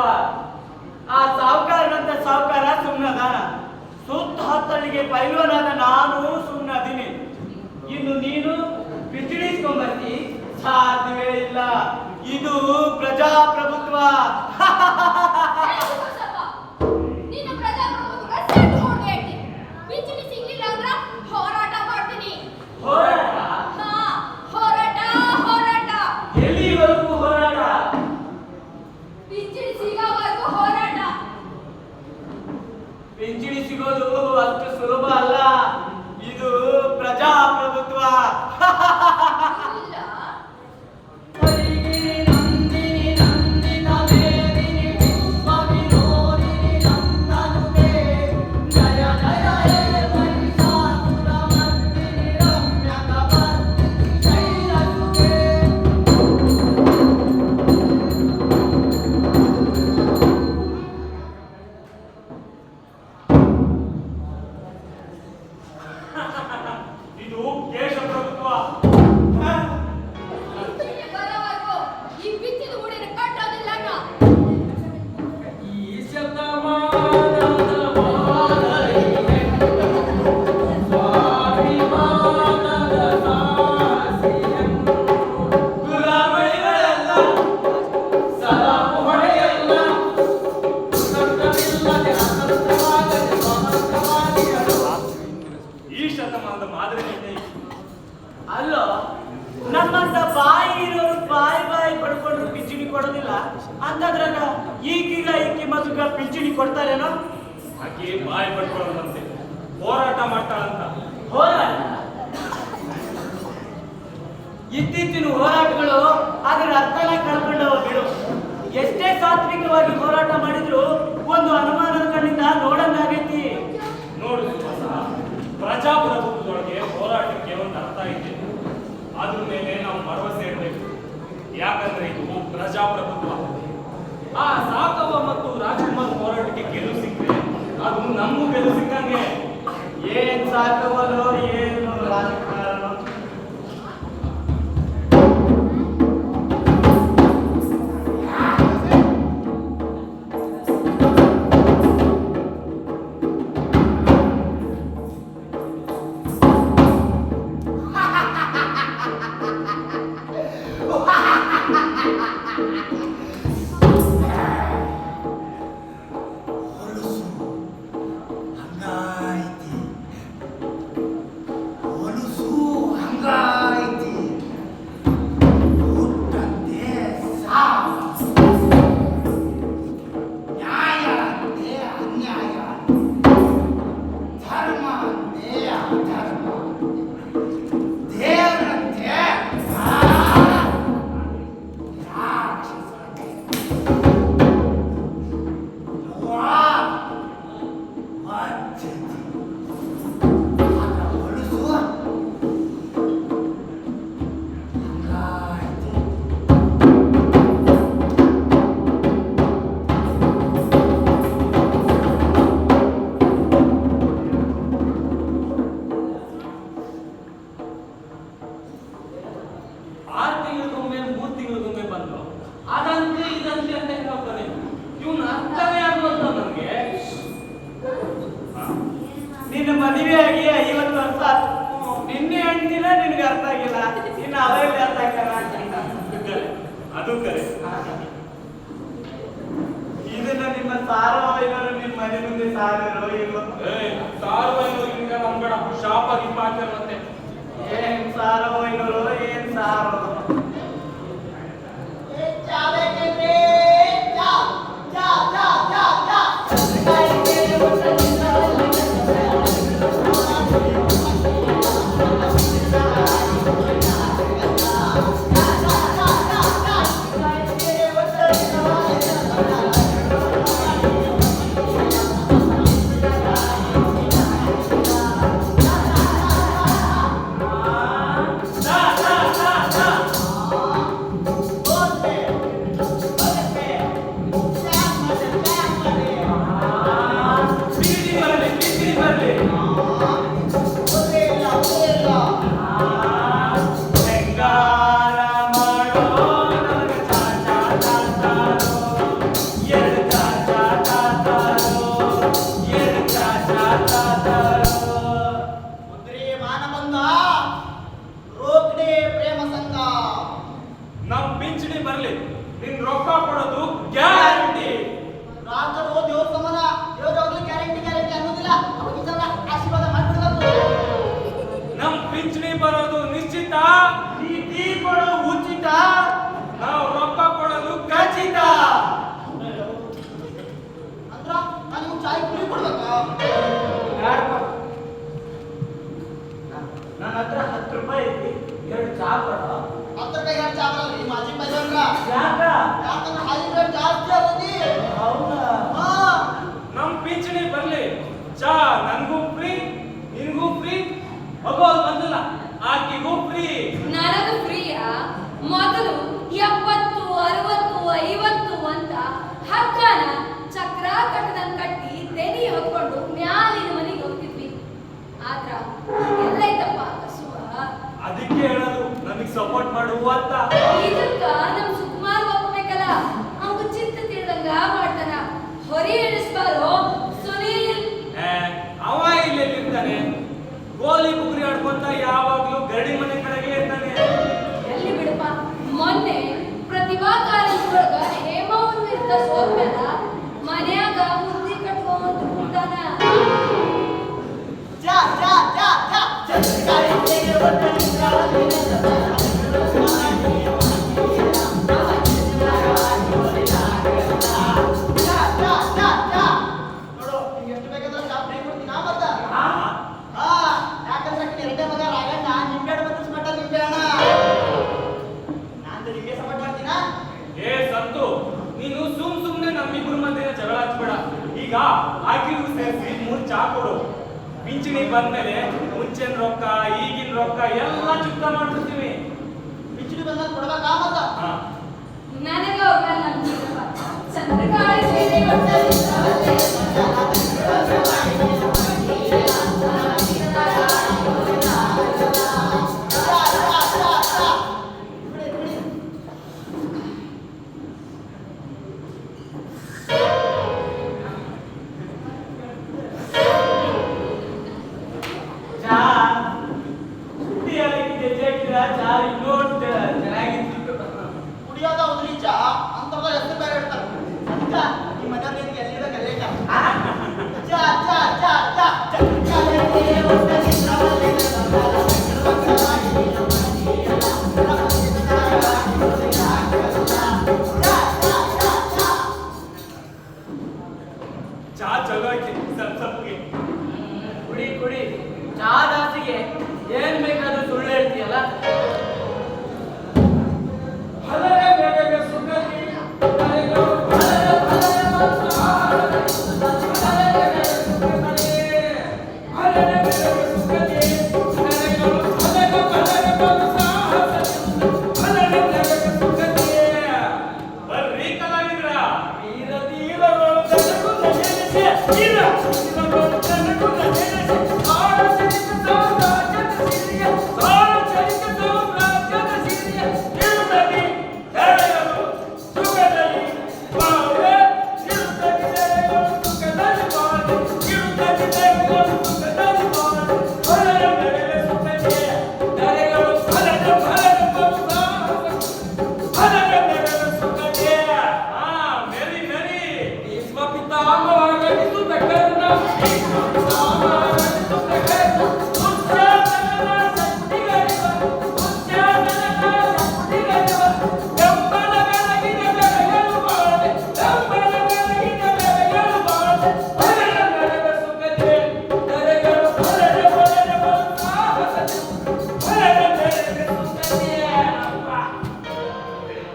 ಆ ಸಾವುಕಾರನಂತ ಸಾವುಕಾರ ಸುಮ್ಮನದಾನ. ಸುತ್ತ ಹತ್ತಳಿಗೆ ಪೈಲ್ವನಾದ ನಾನು ಸುಮ್ಮನದೀನಿ. ಇನ್ನು ನೀನು ಪಿಂಚಣಿಸ್ಕೊಂಬರ್ತಿ? ಸಾಧ್ಯವೇ ಇಲ್ಲ. ಇದು ಪ್ರಜಾಪ್ರಭುತ್ವ. ನಿನ್ನ ಪ್ರಜಾಪ್ರಭುತ್ವ ಸೆಟ್ ಹೊಡ್ದು ಹೇಳ್ತೀನಿ. ಪಿಂಚಣಿ ಸಿಗ್ಲಿಲ್ಲ ಅಂದ್ರ ಹೋರಾಟ ಮಾಡ್ತೀನಿ. ಹೋರಾಟ? ಹಾ, ಹೋರಾಟ ಹೋರಾಟ. ಎಲ್ಲಿವರೆಗೂ ಹೋರಾಟ? ಪಿಂಚಣಿ ಸಿಗೋವರೆಗೂ ಹೋರಾಟ. ಪಿಂಚಣಿ ಸಿಗೋದು ಅಷ್ಟು ಸುಲಭ ಅಲ್ಲ. ಇದು ಪ್ರಜಾಪ್ರಭುತ್ವ. ಇಲ್ಲ, ಇದು ದೇಶ ಪ್ರಭುತ್ವ. ಪಿಂಚಣಿ ಬರೋವರೆಗೂ ಈ ಬಿಚ್ಚಿದ ಉಡಿನ ಕಟ್ಟೋದಿಲ್ಲ ನಾ. ಈ ಶತಮಾನದ ಮಾದರಿ ಹೆಣ್ಣು, ಸ್ವಾಭಿಮಾನದ ಸಾಹಸಿ ಹೆಣ್ಣು. ಗುಲಾಮರಿಗಳೆಲ್ಲ ಸಲಾಮು ಹೊಡೆಯಲ್ಲ, ಸ್ವತಂತ್ರವಿಲ್ಲದೆ ಅತಂತ್ರವಾಗದೆ ಸ್ವತಂತ್ರವಾಗಿರಲು. ಈ ಶತಮಾನದ ಮಾದರಿ ಹೆಣ್ಣೆ. ಅಲ್ಲೋ, ನಮ್ಮಂತ ಬಾಯಿ ಇರೋರು ಬಾಯಿ ಪಡ್ಕೊಂಡ್ರು ಪಿಂಚಣಿ ಕೊಡೋದಿಲ್ಲ ಅಂತದ್ರಾಗ ಈಗೀಗ ಈಕಿ ಮದುಗ ಪಿಂಚಣಿ ಕೊಡ್ತಾರೇನೋ? ಆಕೆ ಬಾಯಿ ಪಡ್ಕೊಳ್ಳೋದಂತೆ ಹೋರಾಟ ಮಾಡ್ತಾಳಂತ. ಹೋರಾಟ? ಇತ್ತೀಚಿನ ಹೋರಾಟಗಳು ಅದರ ಅರ್ಥನ ಕಳ್ಕೊಂಡವ ಬಿಡು. ಎಷ್ಟೇ ಸಾತ್ವಿಕವಾಗಿ ಹೋರಾಟ ಮಾಡಿದ್ರು ಒಂದು ಅನುಮಾನದ ಕಣ್ಣಿಂದ ನೋಡಂಗಾಗೈತಿ. ನೋಡು ಸುವಾಸ, ಪ್ರಜಾಪ್ರಭುತ್ವದೊಳಗೆ ಹೋರಾಟಕ್ಕೆ ಒಂದು ಅರ್ಥ ಇದೆ. ಅದ್ರ ಮೇಲೆ ನಾವು ಭರವಸೆ ಇಡಬೇಕು. ಯಾಕಂದ್ರೆ ಇದು ಪ್ರಜಾಪ್ರಭುತ್ವ. ಆ ಸಾಕವ್ವ ಮತ್ತು ರಾಜ್ಕುಮಾರ್ ಹೋರಾಟಕ್ಕೆ ಗೆಲುವು ಸಿಕ್ಕರೆ ಅದು ನಮಗೂ ಗೆಲುವು ಸಿಕ್ಕಂಗೆ. ಏನ್ ಸಾಕವಲ್ಲೋ ಏನು ರಾಜಕಾರಣ. ಮದುವೆಯಾಗಿ 50 ವರ್ಷ ಆಯ್ತು. ನಿನ್ನೆ ಹೆಂಡ್ತಿನ ನಿನಗೆ ಅರ್ಥ ಆಗಿಲ್ಲ, ಇನ್ನು ಅವೆಲ್ಲ ಅರ್ಥ ಆಗ್ತಾರ. ಅದು ಕರೆ. ಇದನ್ನ ನಿಮ್ಮ ಸಾರವೈನರು ನಿಮ್ಮ ಮನೆ ಮುಂದೆ ಸಾರಿರೋ ಇಲ್ವೋ? ಸಾರ್ವಜನಿಕರು ಹಿಂಗ ನಂಬೇಡ, ಶಾಪ ಗಿಪ್ಪ ಹಾಕ್ತಾರೆ ಮತ್ತೆ. ಏನ್ ಸಾರವೈನರು, ಏನ್ ಸಾರು? ನಮ್ ಪಿಂಚಣಿ ಬರ್ಲಿ, ನಿನ್ ರೊಕ್ಕ ಕೊಡೋದು ಗ್ಯಾರಂಟಿ. ನಮ್ ಪಿಂಚಣಿ ಬರೋದು ನಿಶ್ಚಿತ, ಈ ಟೀ ಕೊಡೋ ಉಚಿತ, ನಾವು ರೊಕ್ಕ ಕೊಡೋದು ಖಚಿತ. ನನ್ನ ಹತ್ರ 10 ರೂಪಾಯಿ ಐತಿ, 2 ಚಾ ಕೊಡೋ. ಹೌದಾ? ನಮ್ ಪಿಂಚಣಿ ಬರ್ಲಿ, ಚಾ ನನ್ಗೂ ಫ್ರೀ, ನಿನ್ಗೂ ಫ್ರೀ, ಮಗೋದು ಬಂದಿಲ್ಲ ಆಕಿಗೂ ಫ್ರೀ. ನನಗೂ ಫ್ರೀಯ? ಮೊದಲು 70, 60, 50 ಅಂತ ಹಗ್ಗನ ಚಕ್ರ ಕಟ್ಟದಂಗ್ ಕಟ್ಟಿ ತೆನಿ ಹೊತ್ಕೊಂಡು ಮ್ಯಾಲಿನ ಮನೆಗೆ ಹೋಗ್ತಿದ್ವಿ. ಆದ್ರ ಎಲ್ಲೈತಪ್ಪ ಕಸುವ. ಅದಕ್ಕೆ ಹೇಳೋದು ನಮಗ್ ಸಪೋರ್ಟ್ ಮಾಡುವ ಅಂತ. ಇದಕ್ಕ ನಮ್ ಸುಕುಮಾರ್ ಒಪ್ಪಬೇಕಲ್ಲ, ಅವ್ಗ ಚಿತ್ತ ತಿಳಿದಂಗ ಮಾಡ್ತಾನ. ಹೊರಿ ಎಣಿಸ್ಬಾರೋ ಸುನೀಲ್. ಅವ ಇಲ್ಲಿರ್ತಾನೆ, ಗೋಲಿ ಬುಗ್ರಿ ಆಡ್ಕೊಂತ ಯಾವಾಗ್ಲೂ ಗರಡಿ ಮನೆ ಕಡೆಗೆ ಇರ್ತಾನೆ. ಎಲ್ಲಿ ಬಿಡಪ್ಪ, ಮೊನ್ನೆ ಪ್ರತಿಭಾ ಕಾಲೇಜೊಳಗ ಹೇಮವನ್ ವಿರುದ್ಧ ಸೋತ್ಮೇಲ ಮನ್ಯಾಗ ಮುದ್ದಿ ಕಟ್ಕೊಂಡ್ ಕೂತಾನ. ಏ ಸಂತು, ನೀನು ಸುಮ್ನೆ ನಮ್ಮಿಬ್ರು ಮಧ್ಯೆ ಜಗಳ ಹಚ್ಬೇಡ. ಈಗ ಆಕಿಗೂ ಸೇರಿಸಿ 3 ಚಾ ಕೊಡು. ಪಿಂಚಣಿ ಬಂದ್ಮೇಲೆ ಮುಂಚಿನ ರೊಕ್ಕ ಈಗಿನ ರೊಕ್ಕ ಎಲ್ಲ ಚುಕ್ತ ಮಾಡ್ಬಿಡ್ತೀವಿ. ಹಾ. ನನಗ ಅವ್ರ ಮೇಲೆ ನಂಬಿಕೆಯಿಲ್ಲಪ್ಪ. ಚಂದ್ರಕಾಳಿ ಸೀರೆ ಉಟ್ಟಲ್ಲಿದ್ದಾಳೆ. ಚಾ ಕುಡಿಯೋದಕ್ಕೆ ಗೆಜ್ಜೆ ಹಾಕಿದ್ರ ಚಾ ಇನ್ನೊಂದು ಚೆನ್ನಾಗಿತ್ತು. ಕುಡಿಯೋದ ಉದ್ರಿ ಚಾ ಅಂತಲ್ಲ ಎಷ್ಟು ಬೇರೆ ಇರ್ತಾರೆ. ಅದಕ್ಕ ಈ ಮನೆಯಲ್ಲಿ ನಿನಗೆ ಎಲ್ಲಿದ ಕಲಿಯಕ ಚಾ ಚಾ ಚಾ ಚಾ ಚಾ ಚಲೋ ಐತಿ ಸಪ್ಗೆ. ಕುಡಿ ಕುಡಿ, ಚಾ ದಾಸಿಗೆ ಏನ್ ಬೇಕಾದ್ರೂ ಸುಳ್ಳು ಹೇಳ್ತೀಯಲ್ಲ. ಹಲರೆ ಬೇಗ ಸುಗಂಧಿ ಹಲರೆ ಬರ್ರಿ ಕಲಾವಿದ್ರ.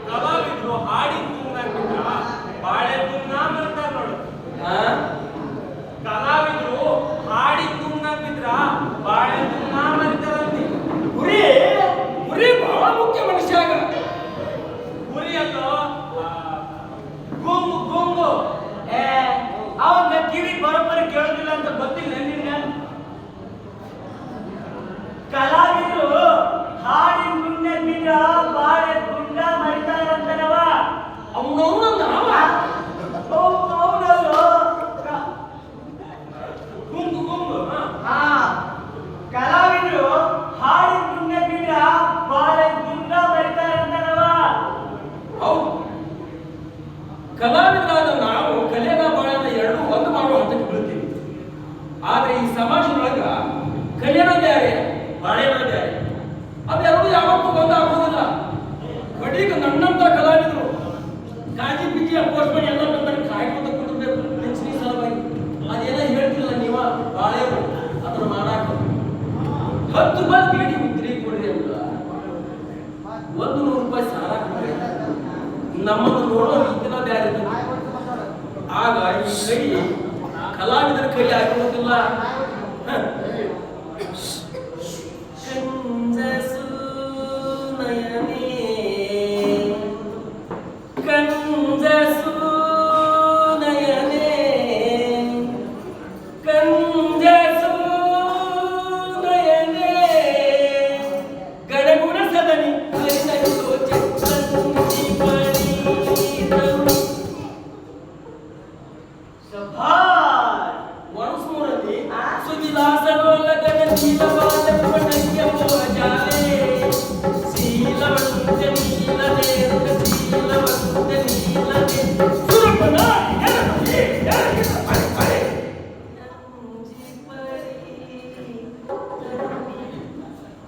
ಕಲಾವಿದ್ರು ಹಾಡಿದ್ದು ನಂಬಿದ್ರ ಬಾಳೆ ತುನ್ನ ಬರ್ತಾರ ನೋಡು. ಕಲಾವಿದ್ರು ಹಾಡಿದ್ದು ನಂಬಿದ್ರ ಬಾಳೆ ತುನ್ನ ಮರಿತಾರಂತೆ. ಗುರಿ ಗುರಿ ಬಹಳ ಮುಖ್ಯ ಮನುಷ್ಯಾಗ. ಗುರಿ ಅಲ್ಲೋ ಗುಂಗು ಗುಂಗು. ಅವನ ಕಿವಿ ಬರೋಬ್ಬರಿ ಕೇಳೋದಿಲ್ಲ ಅಂತ ಗೊತ್ತಿಲ್ಲ ನಿನ್ನೆ. ಕಲಾವಿದರು ಹಾಡಿನ ಮುಂದೆ ಬಿದ್ದ ಬಾಳೆ ಗುಂಡ ಮರಿತಾರಂತನವ. ಅವನವನಲ್ಲ ಗುಂಗು ಗುಂಗು. ಕಲಾವಿದರು ಹಾಡಿನ ಮುಂದೆ ಬಿದ್ದ ಬಾಳೆ ಗುಂಡ ಮರಿತಾರಂತನವ. ಹೌದು. ಕಲಾವಿದರಾದ ನಾವು ಕಲೆನ ಬಾಳನ ಎರಡೂ ಒಂದು ಮಾಡುವ ಹಂತಕ್ಕೆ ಬೀಳ್ತೀವಿ. ಆದ್ರೆ ಈ ಸಮಾಜದೊಳಗ ಕಲೆನ ಬ್ಯಾರೆ ಬಾಳೆನ ಬ್ಯಾರೆ, ಅದೆರಡು ಯಾವತ್ತೂ ಒಂದಾಗುವುದಿಲ್ಲ. ಕಡೆಗೆ ನನ್ನಂತ ಕಲಾವಿದರು ಕಾಜಿ ಪಿಜಿ ಅಪ್ಪೋಸ್ಮಣಿ ಎಲ್ಲ ಬಂದರೆ ಕಾಯ್ಕೊಂತ ಕುಂದಿರ್ಬೇಕು ಮೆಚ್ಚುಗೆ ಸಲುವಾಗಿ. ಅದೇನ ಹೇಳ್ತಿಲ್ಲ ನೀವ ಬಾಳೆ ಅದನ್ನ ಮಾಡಾಕ 10 ರೂಪಾಯಿ ಬೇಡಿ ಉದ್ರಿ ಕೊಡ್ರಿ ಅಂತ 100 ರೂಪಾಯಿ ಸಾಲ ಕೊಡ್ರಿ. ನಮ್ಮನ್ನು ನೋಡೋ ರೀತಿನ ಬ್ಯಾರೆ ಇರ್ತದೆ. ಆಗ ಈ ಕೈ ಕಲಾವಿದರ ಕೈ ಆಗಿರೋದಿಲ್ಲ. ಕಂಜಸು ನಯನೇ ಕಂಜಸು ನಯನೇ ಕಂಜಸು ನಯನೇ ಗಡಗುಣ ಸದನಿ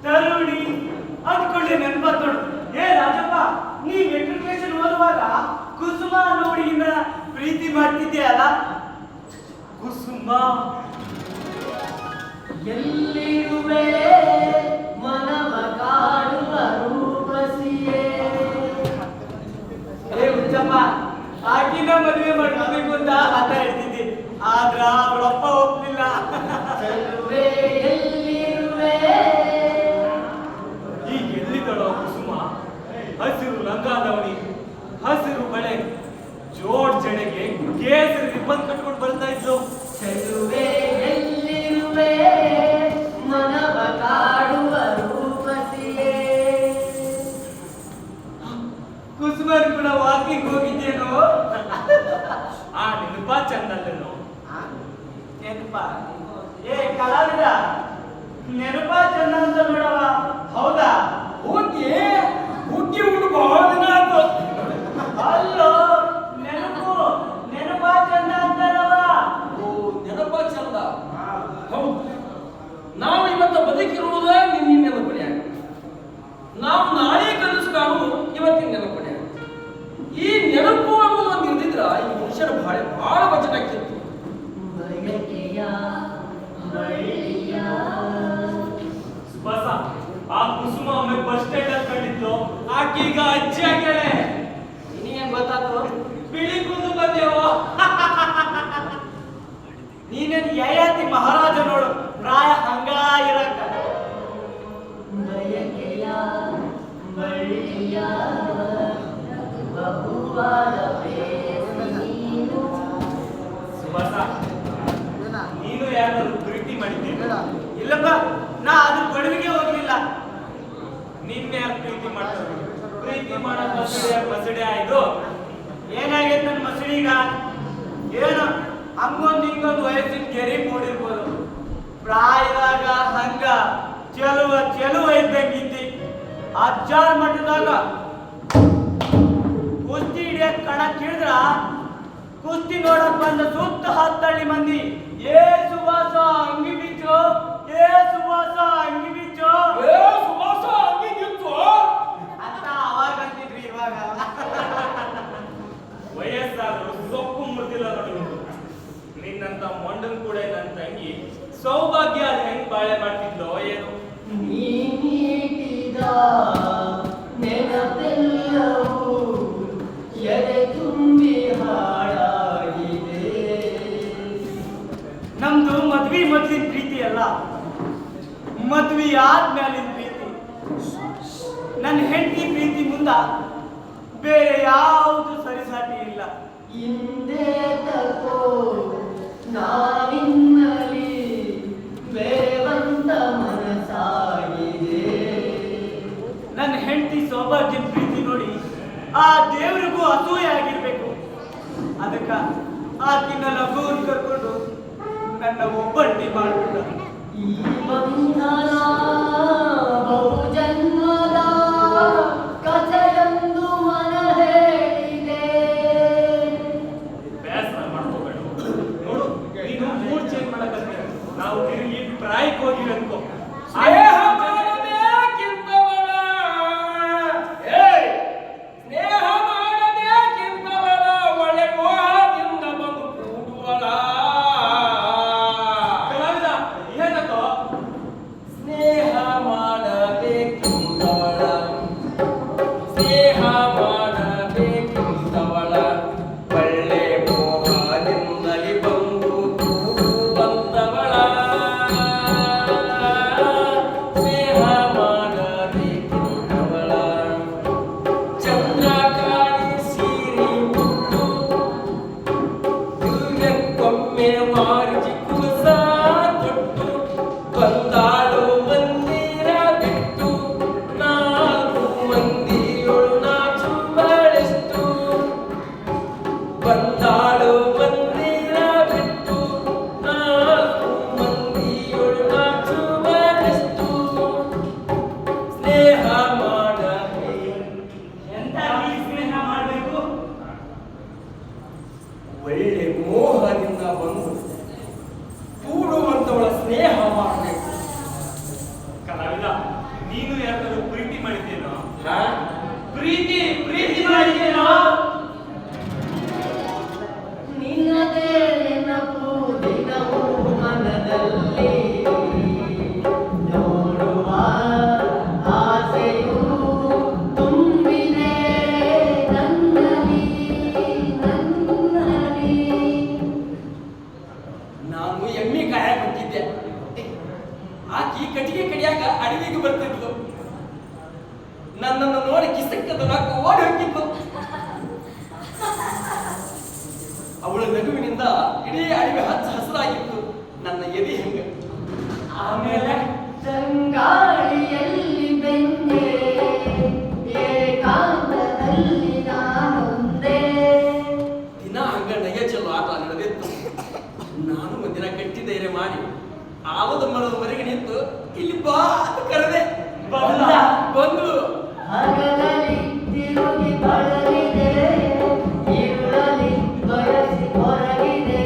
ತರುಣಿ ಅಂದ್ಕೊಂಡೆ ನೆನಪತ್ತು. ಏ ರಾಜಪ್ಪ, ನೀ ಮೆಟ್ರಿಕೇಶನ್ ಓದುವಾಗ ಕುಸುಮ ಅನ್ನೋ ಹುಡುಗಿನ ಪ್ರೀತಿ ಮಾಡ್ತಿದ್ಯಲ್ಲ? ಕುಸುಮ ಎಲ್ಲಿರುವೆ ಮನವ ಕಾಡುವ ರೂಪಸಿಯೇ. ಏ ಹುಚ್ಚಪ್ಪ, ಆಕಿನ ಮದುವೆ ಮಾಡ್ಕೋಬೇಕು ಅಂತ ಆಟ ಹೇಳ್ತಿದ್ದಿ, ಆದ್ರ ಅವಳಪ್ಪ ಒಪ್ಲಿಲ್ಲ. ಈಗ ಎಲ್ಲಿದ್ದಳೋ ಕುಸುಮ? ಹಸಿರು ಲಂಗಾದವಣಿ, ಹಸಿರು ಬಳೆ, ಜೋಡ್ ಜಡೆಗೆ ಕೇಸರಿ ರಿಬ್ಬನ್ ಕಟ್ಕೊಂಡು ಬರ್ತಾ ಇದ್ಲು. ಚೆಲುವೆ ಎಲ್ಲಿರುವೆ ಮನವ ಕಾಡುವ ರೂಪಸಿಯೇ. ಕುಸುಮರು ಕೂಡ ವಾಕಿಂಗ್ ಹೋಗಿದ್ದೇನೋ. ಆ ನೆನಪ ಚಂದಲ್ಲೇನೋ. ನೆನಪ ಏ ಕಲಾವಿದ, ನೆನಪ ಚಂದ ಅಂತ ನೋಡವ. ಹೌದಾ? ಹೋಗಿ ಹುಟ್ಟಿ ಹುಟ್ಟು ಬಹಳ ದಿನ ಆಯ್ತು. ಅಲ್ಲೋ ನೆನಪು ನೆನಪ ಚಂದ ಅಂತಾರವ. ಓ ನೆನಪ ಚಂದ. ಹೌದು, ನಾವು ಇವತ್ತು ಬದುಕಿರುವುದೇ ನಿನ್ನ ನೆನಪನ್ಯಾಗ. ನಾವು ನಾಳೆ ಕನಸು ಕಾಣುವುದು ಇವತ್ತಿನ ನೆನಪನ್ಯಾಗ. ಈ ನೆನಪು ಅನ್ನೋದು ಒಂದು ಇರ್ದಿದ್ರ ಈ ಮನುಷ್ಯನ ಬಹಳ ವಚನಕ್ಕಿತ್ತು. ಬಸ ಆ ಕುಸುಮ ಒಮ್ಮೆ ಬಸ್ ಸ್ಟ್ಯಾಂಡ್ ಅಲ್ಲಿ ಕಂಡಿದ್ಲು. ಆಕೀಗ ಅಜ್ಜಿ ಆಗ್ಯಾಳೆ. ನಿನಗೇನ್ ಗೊತ್ತಾತು? ಬಿಳಿ ಕೂದು ಬಂದೇವೋ. ನೀನೇನು ಯಯಾತಿ ಮಹಾರಾಜ ನೋಡು, ಪ್ರಾಯ ಹಂಗ ಇರಕ. ಬಸ ನೀನು ಯಾರಾದ್ರು ಪ್ರೀತಿ ಮಾಡಿದ್ದೀನಿ? ಇಲ್ಲಪ್ಪ, ನಾ ಅದ್ರ ಗಡುವಿಗೆ ಹೋಗ್ಲಿಲ್ಲ. ನಿನ್ನೆ ಯಾರು ಪ್ರೀತಿ ಮಾಡ್ತಾರೆ? ಪ್ರೀತಿ ಮಾಡೋ ಮಸಡಿ ಆಯ್ತು. ಏನಾಗೈತೆ ನನ್ನ ಮಸಳೀಗ? ಏನು ಹಂಗೊಂದು ಹಿಂಗೊಂದು ವಯಸ್ಸಿನ ಗೆರಿ ಮೂಡಿರ್ಬೋದು. ಪ್ರಾಯದಾಗ ಹಂಗ ಚೆಲುವ ಇದ್ದಂಗಿದ್ದಿ. ಅಜ್ಜಾರ್ ಮಠದಾಗ ಕುಸ್ತಿ ಹಿಡಿಯಕ್ ಕಣ ಕೇಳಿದ್ರ ಕುಸ್ತಿ ನೋಡಕ್ ಬಂದ ಸುತ್ತ ಹತ್ತಳ್ಳಿ ಮಂದಿ ಏ ಸುವಾಸ ಅಂಗಿ ಬಿಚ್ಚು, ಏ ಸುವಾಸ ಅಂಗಿ ಬಿಚ್ಚು, ಏ ಸುಭಾಸ ಅಂಗಿ ಬಿಚ್ಚು ಅಂತ ಅವಾಗ ಅಂತಿದ್ರಿ ಇವಾಗ ವಯಸ್ಸಾದ್ರು ಸೊಪ್ಪು ಮುರಿದಿಲ್ಲ ನೋಡಿ ಇವ್ರು. ನಿನ್ನಂತ ಮೊಂಡನ್ ಕೂಡ ನನ್ನ ತಂಗಿ ಸೌಭಾಗ್ಯ ಅದ್ ಹೆಂಗ್ ಬಾಳೆ ಮಾಡ್ತಿದ್ಲೋ ಏನೋ. ನೀನೀಟಿದ ನೆನಪೆಲ್ಲವೂ ಎದೆ ತುಂಬಿ ಹಾಡಾಗಿದೆ. ನಮ್ದು ಮದ್ವಿ ಮೊದ್ಲಿನ ಪ್ರೀತಿ ಅಲ್ಲ, ಮದ್ವಿ ಆದ್ಮೇಲಿನ ಪ್ರೀತಿ. ನನ್ನ ಹೆಂಡತಿ ಪ್ರೀತಿ ಮುಂದ ಬೇರೆ ಯಾವುದು ಸರಿಸಾಟಿ ಇಲ್ಲ. ಹಿಂದೆ ತಗೋ ನಾವಿನ್ನಲಿ ಬೇವಂತ ಮನಸಾಗಿದೆ. ನನ್ನ ಹೆಂಡತಿ ಸೌಭಾಗ್ಯನ ಪ್ರೀತಿ ನೋಡಿ ಆ ದೇವ್ರಿಗೂ ಅಸೂಯೆ ಆಗಿರ್ಬೇಕು. ಅದಕ್ಕ ಆಕಿನ ಲಘುನ್ ಕರ್ಕೊಂಡು ನನ್ನ ಒಬ್ಬಟ್ಟಿ ಮಾಡ್ಬಿಟ್ಟ. ಈ ಬಂಧನ ಬಹುಜನ್ಮದ ಕಥೆಯೊಂದು ಮನ ಹೇಳಿದೆ. ಬೇಸರ ಮಾಡ್ಕೋಬೇಡ ನೋಡು, ನೀನು ಮೂಡ್ ಚೇಂಜ್ ಮಾಡಕತ್ತೆ. ನಾವು ತಿರುಗಿ ಪ್ರಾಯಕ್ಕೆ ಹೋಗಿವಿ ಅನ್ಕೋ. ಸ್ನೇಹ ಮಾಡಬೇಕಿಂತವಳ, ಸ್ನೇಹ ಮಾಡಬೇಕಿಂತವಳ, ಒಳ್ಳೆ ಮೋಹದಿಂದ ಬಂದು ಕೂಡುವಳ. ಕಲಾವಿದ ಏನಕ್ಕೋ ಸ್ನೇಹ ಮಾಡಬೇಕಿಂತವಳ, ಸ್ನೇಹ ಮಾಡಬೇಕಿಂತವಳ, ಒಳ್ಳೆ ಮೋಹದಿಂದಲಿ ಬಂದು ಕೂಡುವಂತವಳ. ಸ್ನೇಹ ಮಾಡಬೇಕಿಂತವಳ, ಚಂದ್ರ ಕಾಳಿ ಸೀರೆ ಮುಟ್ಟು, ದಿವ್ಯಕ್ಕೊಮ್ಮೆ ಮಾರ್ಜಿ ಕುಸ ತೊಟ್ಟು, ಬಂದಾಳು ಮಂದಿರ ಬಿಟ್ಟು, ನಾಲ್ಕು ಮಂದಿಯೊಳು ನಾಚುವಳೆಷ್ಟು. ಬಂದಾಳು ಮಂದಿರ ಬಿಟ್ಟು, ನಾಲ್ಕು ಮಂದಿಯೊಳು ನಾಚುವಳೆಷ್ಟು. ಸ್ನೇಹ ಮಾಡಬೇಕು, ಎಂತ ಈ ಸ್ನೇಹ ಮಾಡ್ಬೇಕು? ಒಳ್ಳೆ ಮೋಹದಿಂದ ಬಂದು ಕೂಡುವಂತವಳ ಸ್ನೇಹ ಮಾಡಬೇಕು. ಕಲಾವಿದ ನೀನು ಯಾರಾದ್ರೂ ಪ್ರೀತಿ ಮಾಡಿದ್ದೇನೋ? ಹಾ? ಪ್ರೀತಿ ಪ್ರೀತಿ ಮಾಡಿದ್ದೇನೋ? ನಿನ್ನದೇ ನೆನಪು ದಿನವೂ ಮನದಲ್ಲಿ ನೋಡುವ ಆಸೆಯು ತುಂಬಿದೆ ನನ್ನಲ್ಲಿ ನನ್ನಲ್ಲಿ. ನಾನು ಎಮ್ಮೆ ಕಾಯಕ್ ಹೋಗಿದ್ದೆ. ಆಕಿ ಕಟ್ಟಿಗೆ ಕಡಿಯಾಕ ಅಡವಿಗೆ ಬರ್ತಿದ್ಲು. ನನ್ನನ್ನು ನೋಡಿ ಕಿಸಕ್ಕದ ನಾಲ್ಕು ಓಡಿ ಹೋಗಿದ್ಲು. ಅವಳ ನಗುವಿನಿಂದ ಇಡೀ ಅಡವಿ ಹಚ್ಚ ಹಸಿರಾಗಿತ್ತು. ನನ್ನ ಎದೆ ಹೆಂಗ. ಆಮೇಲೆ ತಂಗಾಳಿಯಲ್ಲಿ ಬೆಂದೆ ಏಕಾಂತದಲ್ಲಿ ನಾನೊಂದೇ. ದಿನ ಹಂಗ ನಯ ಚೆಲ್ಲೋ ಆಟ ನಡೆದಿತ್ತು. ನಾನು ಒಂದಿನ ಗಟ್ಟಿ ಧೈರ್ಯ ಮಾಡಿ ಆಲದ ಮರದವರೆಗೆ ನಿಂತು ಇಲ್ಲಿ ಬಾ ಅಂತ ಕರೆದೆ. ಬಂದು ಹಗಲಲ್ಲಿ ತಿರುಗಿ ಬಳಲಿದೆ, ಇರುಳಲಿ ಬಯಸಿ ಹೊರಗಿದೆ.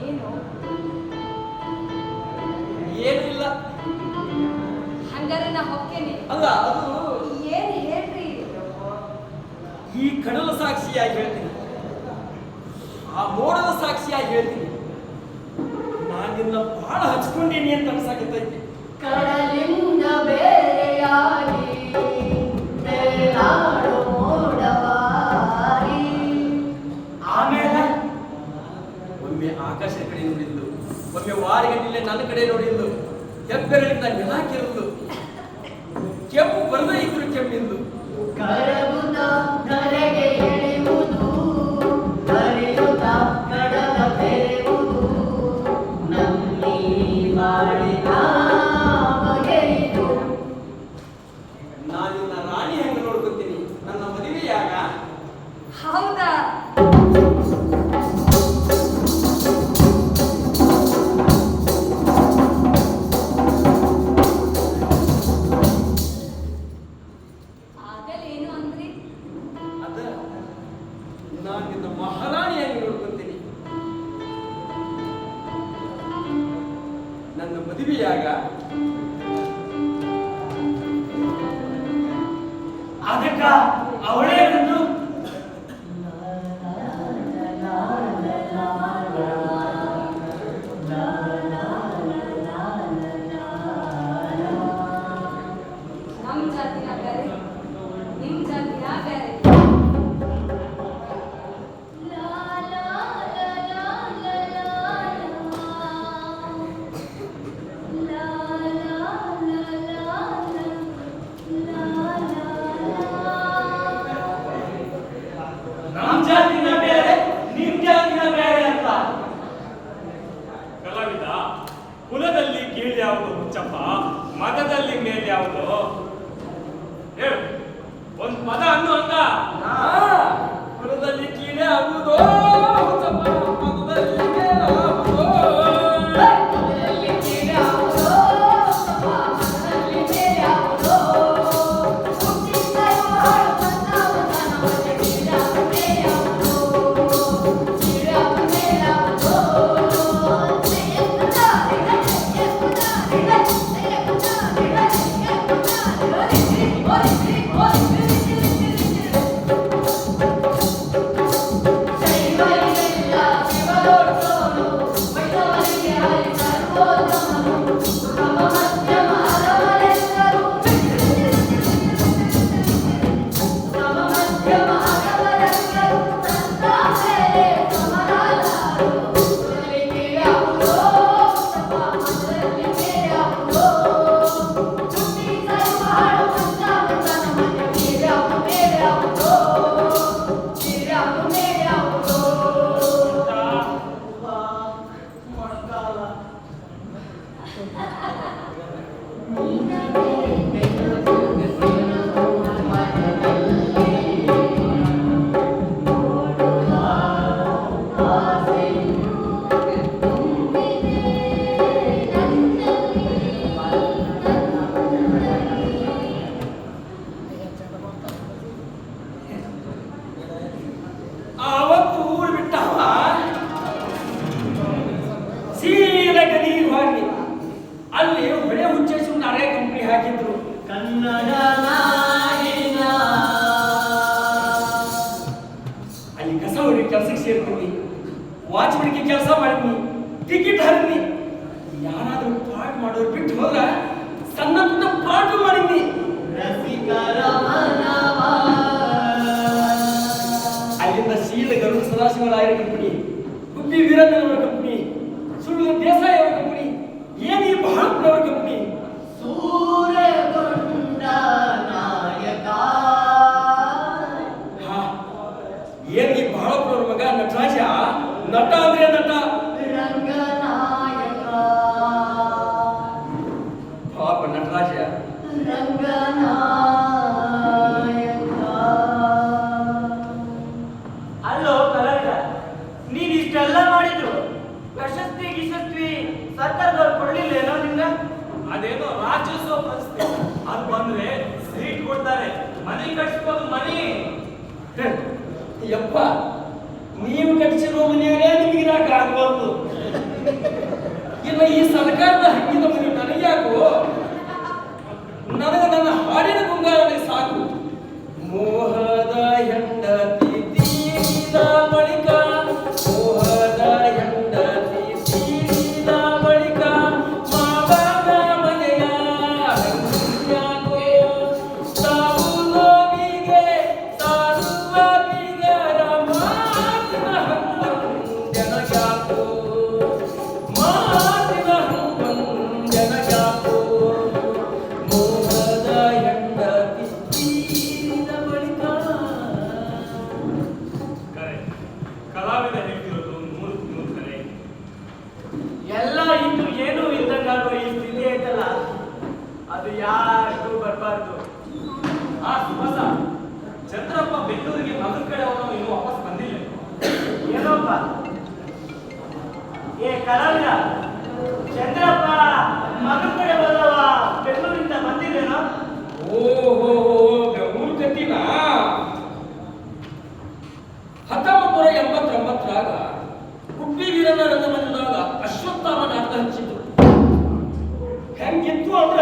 ಏನು ಏನಿಲ್ಲ. ಹಂಗಾರೆ ನಾ ಹೊಕ್ಕೇನೆ. ಅಲ್ಲ ಅದು ಏನ್ ಹೇಳ್ರಿ? ಈ ಕಡಲ ಸಾಕ್ಷಿಯಾಗಿ ಹೇಳ್ತೀನಿ, ಆ ಮೋಡದ ಸಾಕ್ಷಿಯಾಗಿ ಹೇಳ್ತೀನಿ. ನಾನು ನಿನ್ನ ಬಹಳ ಹಚ್ಕೊಂಡೀನಿ ಅಂತ ಅನ್ಸಾಕತ್ತೈತಿ. ಕಡಲಿಂದ ಬೇರೆಯಾಗಿ ತೇಲಾಡೋ ಮೋಡವಾಗಿ. ಆಮೇಲೆ ಒಮ್ಮೆ ಆಕಾಶದ ಕಡೆ ನೋಡಿದ್ಲು, ಒಮ್ಮೆ ವಾರಿಗಟ್ಟಿಲೆ ನನ್ನ ಕಡೆ ನೋಡಿದ್ಲು. ಹೆಬ್ಬೆರಳಿಂದ ನೆಲ ಕೆರದ್ಲು, ಕೆಂಪು ಬರದ ಇದ್ರು ಕೆಮ್ಮಿಂದು. ಕರಗುತ್ತ ಧರೆಗೆ ಇಳಿಯುವುದು, ಹರಿಯುತ್ತ ಕಡಲ ಬೆರೆಯುವುದು, ನಮ್ಮೀ ಬಾಳಿನ ಬಗೆಯಿತು. ನಾನಿನ್ನ ರಾಣಿ ಹೆಂಗ ನೋಡ್ಕೊತೀನಿ, ನನ್ನ ಮದುವೆಯಾಗ. ಹೌದಾ? ಮದುವೆಯಾಗ ಅದಕ್ಕ ಅವಳೇ ಇರೋದು. ನಮ್ ಜಾತಿನ ಬೇರೆ ನಿಮ್ ಜಾತಿನ ಬೇರೆ. ಲಾ ಲಾ ಲಾ ಲಾ ಲಾ ಲಾ ಲಾ ಲಾ ನಮ್ ಜಾತಿನ ಬೇರೆ ನಿಮ್ ಜಾತಿನ ಬೇರೆ ಅಂತ. ಕಲಾವಿದ, ಕುಲದಲ್ಲಿ ಕೀಳು ಯಾವುದು ಹುಚ್ಚಪ್ಪ, ಮತದಲ್ಲಿ ಮೇಲೆ ಯಾವುದು? ಹೇಳು, ಒಂದ್ ಪದ ಅನ್ನು ಹಂಗ. ಕುಲದಲ್ಲಿ ಕೀಳೇ ಆಗುವುದೋ ಹುಚ್ಚಪ್ಪ, ಮಗುದಲ್ಲಿ ಮೇಲಾಗುವುದೋ. ಆವತ್ತು ಊರು ಬಿಟ್ಟವ ಸೀದಾ ಗದಿಗೆ ಹೋಗಿ ಅಲ್ಲಿ ಹೊಳೆ ಹುಚ್ಚೇಸು ನಾರೇ ಕಂಪ್ನಿ ಹಾಕಿದ್ರು. ಕನ್ನಡ ನಾಡಿನ ಅಲ್ಲಿ ಕಸ ಹೊಡಿ ಕೆಲಸಕ್ಕೆ ಸೇರ್ತೀನಿ, ವಾಚ್ಮನ್ಗೆ ಕೆಲಸ ಮಾಡಿದ್ನಿ, ಟಿಕೆಟ್ ಹರಿದ್ನಿ. ಯಾರಾದ್ರೂ ಪಾಠ ಮಾಡೋರು ಬಿಟ್ಟು ಹೋದ್ರ ಸಣ್ಣ ಪುಟ್ಟ ಪಾಠ ಮಾಡಿದ್ನಿ. ರಸಿಕರ ಮನವ ಅಲ್ಲಿಂದ ಸೀದ ಗರುಡ ಸದಾಶಿವರಾಯರ ಕಂಪನಿ, ಗುಬ್ಬಿ ವೀರಣ್ಣನವರ ಕಂಪನಿ, ಸುಳ್ಳು ದೇಸಾಯಿ ಅವರ ಕಂಪನಿ, ಏನಿ ಬಹಳಪ್ಪನವರ ಕಂಪನಿ. ಸೂರ್ಯಗೊಂಡ ನಾಯಕ ಹಾ, ಏನಿ ಬಹಳಪ್ಪನವರ ಮಗ ನಟರಾಜ. ನಟ ಅಂದ್ರೆ ನಟ. ರಂಗನಾಯಕ ಪಾಪ ನಟರಾಜ ರಂಗನಾಯಕ. ಅಲ್ಲೋ ಕಲಾವಿದ, ನೀನ್ ಇಷ್ಟೆಲ್ಲ ಮಾಡಿದ್ರು ಪ್ರಶಸ್ತಿ ಗಿಶಸ್ತಿ ಸರ್ಕಾರದವ್ರು ಕೊಡ್ಲಿಲ್ಲೇನೋ ನಿಂಗ? ಅದೇನೋ ರಾಜ್ಯೋತ್ಸವ ಪ್ರಶಸ್ತಿ, ಅದು ಬಂದ್ರೆ ಸೀಟ್ ಕೊಡ್ತಾರೆ, ಮನೆ ಕಟ್ಸ್ಬೋದು. ಮನೆ ಯಪ್ಪ, ನೀವು ಕಟ್ಟಿಸಿರೋ ಮನೆಯವರೇ ನಿಮಗೆ ಇರಾಕ ಆಗ್ಬಾರ್ದು. ಇನ್ನು ಈ ಸರ್ಕಾರದ ಹಕ್ಕಿದ ಮನೆ ನನಗ್ಯಾಕೋ? ನನಗೆ ನನ್ನ ಹಾಡಿನ ಗುಂಗಾರನಿಗೆ ಸಾಕು. ಮೋಹದ ಹೆಂಡತಿ ತೀರಿದ ಬಳಿಕ, ಮೋಹದ ಹೆಂಡತಿ ತೀರಿದ ಬಳಿಕ, ಮಾವನ ಮನೆಯ ಹಂಗ್ಯಾಕೋ? ತಾವು ನೋವಿಗೆ ತಾಳುವ ಬೀಗರ ಮಾತಿನ ಹಂಗಂಜನಗ್ಯಾಕೋ? ಮಾತಿನ ಹಂಗಂಜನಗ್ಯಾಕೋ? ಮೋಹದ ಹೆಂಡತಿ ತೀರಿದ ಬಳಿಕ. ಕರೆ, ಕಲಾವಿದ ಹೇಳ್ತಿರೋದು 100 ಕಲೆ. ಎಲ್ಲ ಇನ್ನು ಏನೂ ಇಲ್ದಂಗಾಗೋ ಈ ಸ್ಥಿತಿ ಐತಲ್ಲ, ಅದು ಯಾರಿಗೂ ಬರಬಾರ್ದು. ಆ ಸುಭಾಸ, ಚಂದ್ರಪ್ಪ ಬೆಂಗಳೂರಿಗೆ ಮಗನ ಕಡೆ ಅವನು ಇನ್ನೂ ವಾಪಸ್ ಬಂದಿಲ್ಲ. ಏನೋಪ್ಪ ಏ ಕಲಾವಿದ, ಚಂದ್ರಪ್ಪ ಮಗನ ಕಡೆ ಹೋದವ ಬೆಂಗಳೂರಿಂದ ಬಂದಿದ್ದೇನೋ? ಓಹೋ, ಬೆಂಗಳೂರು ಕತ್ತಿನ 1989ರಾಗ ಗುಬ್ಬಿ ವೀರಣ್ಣ ರಂಗಮಂದಿರದಾಗ ಅಶ್ವತ್ಥಾಮ ನಾಟಕ ಹಚ್ಚಿದ್ರು. ಹೆಂಗಿತ್ತು ಅಂದ್ರ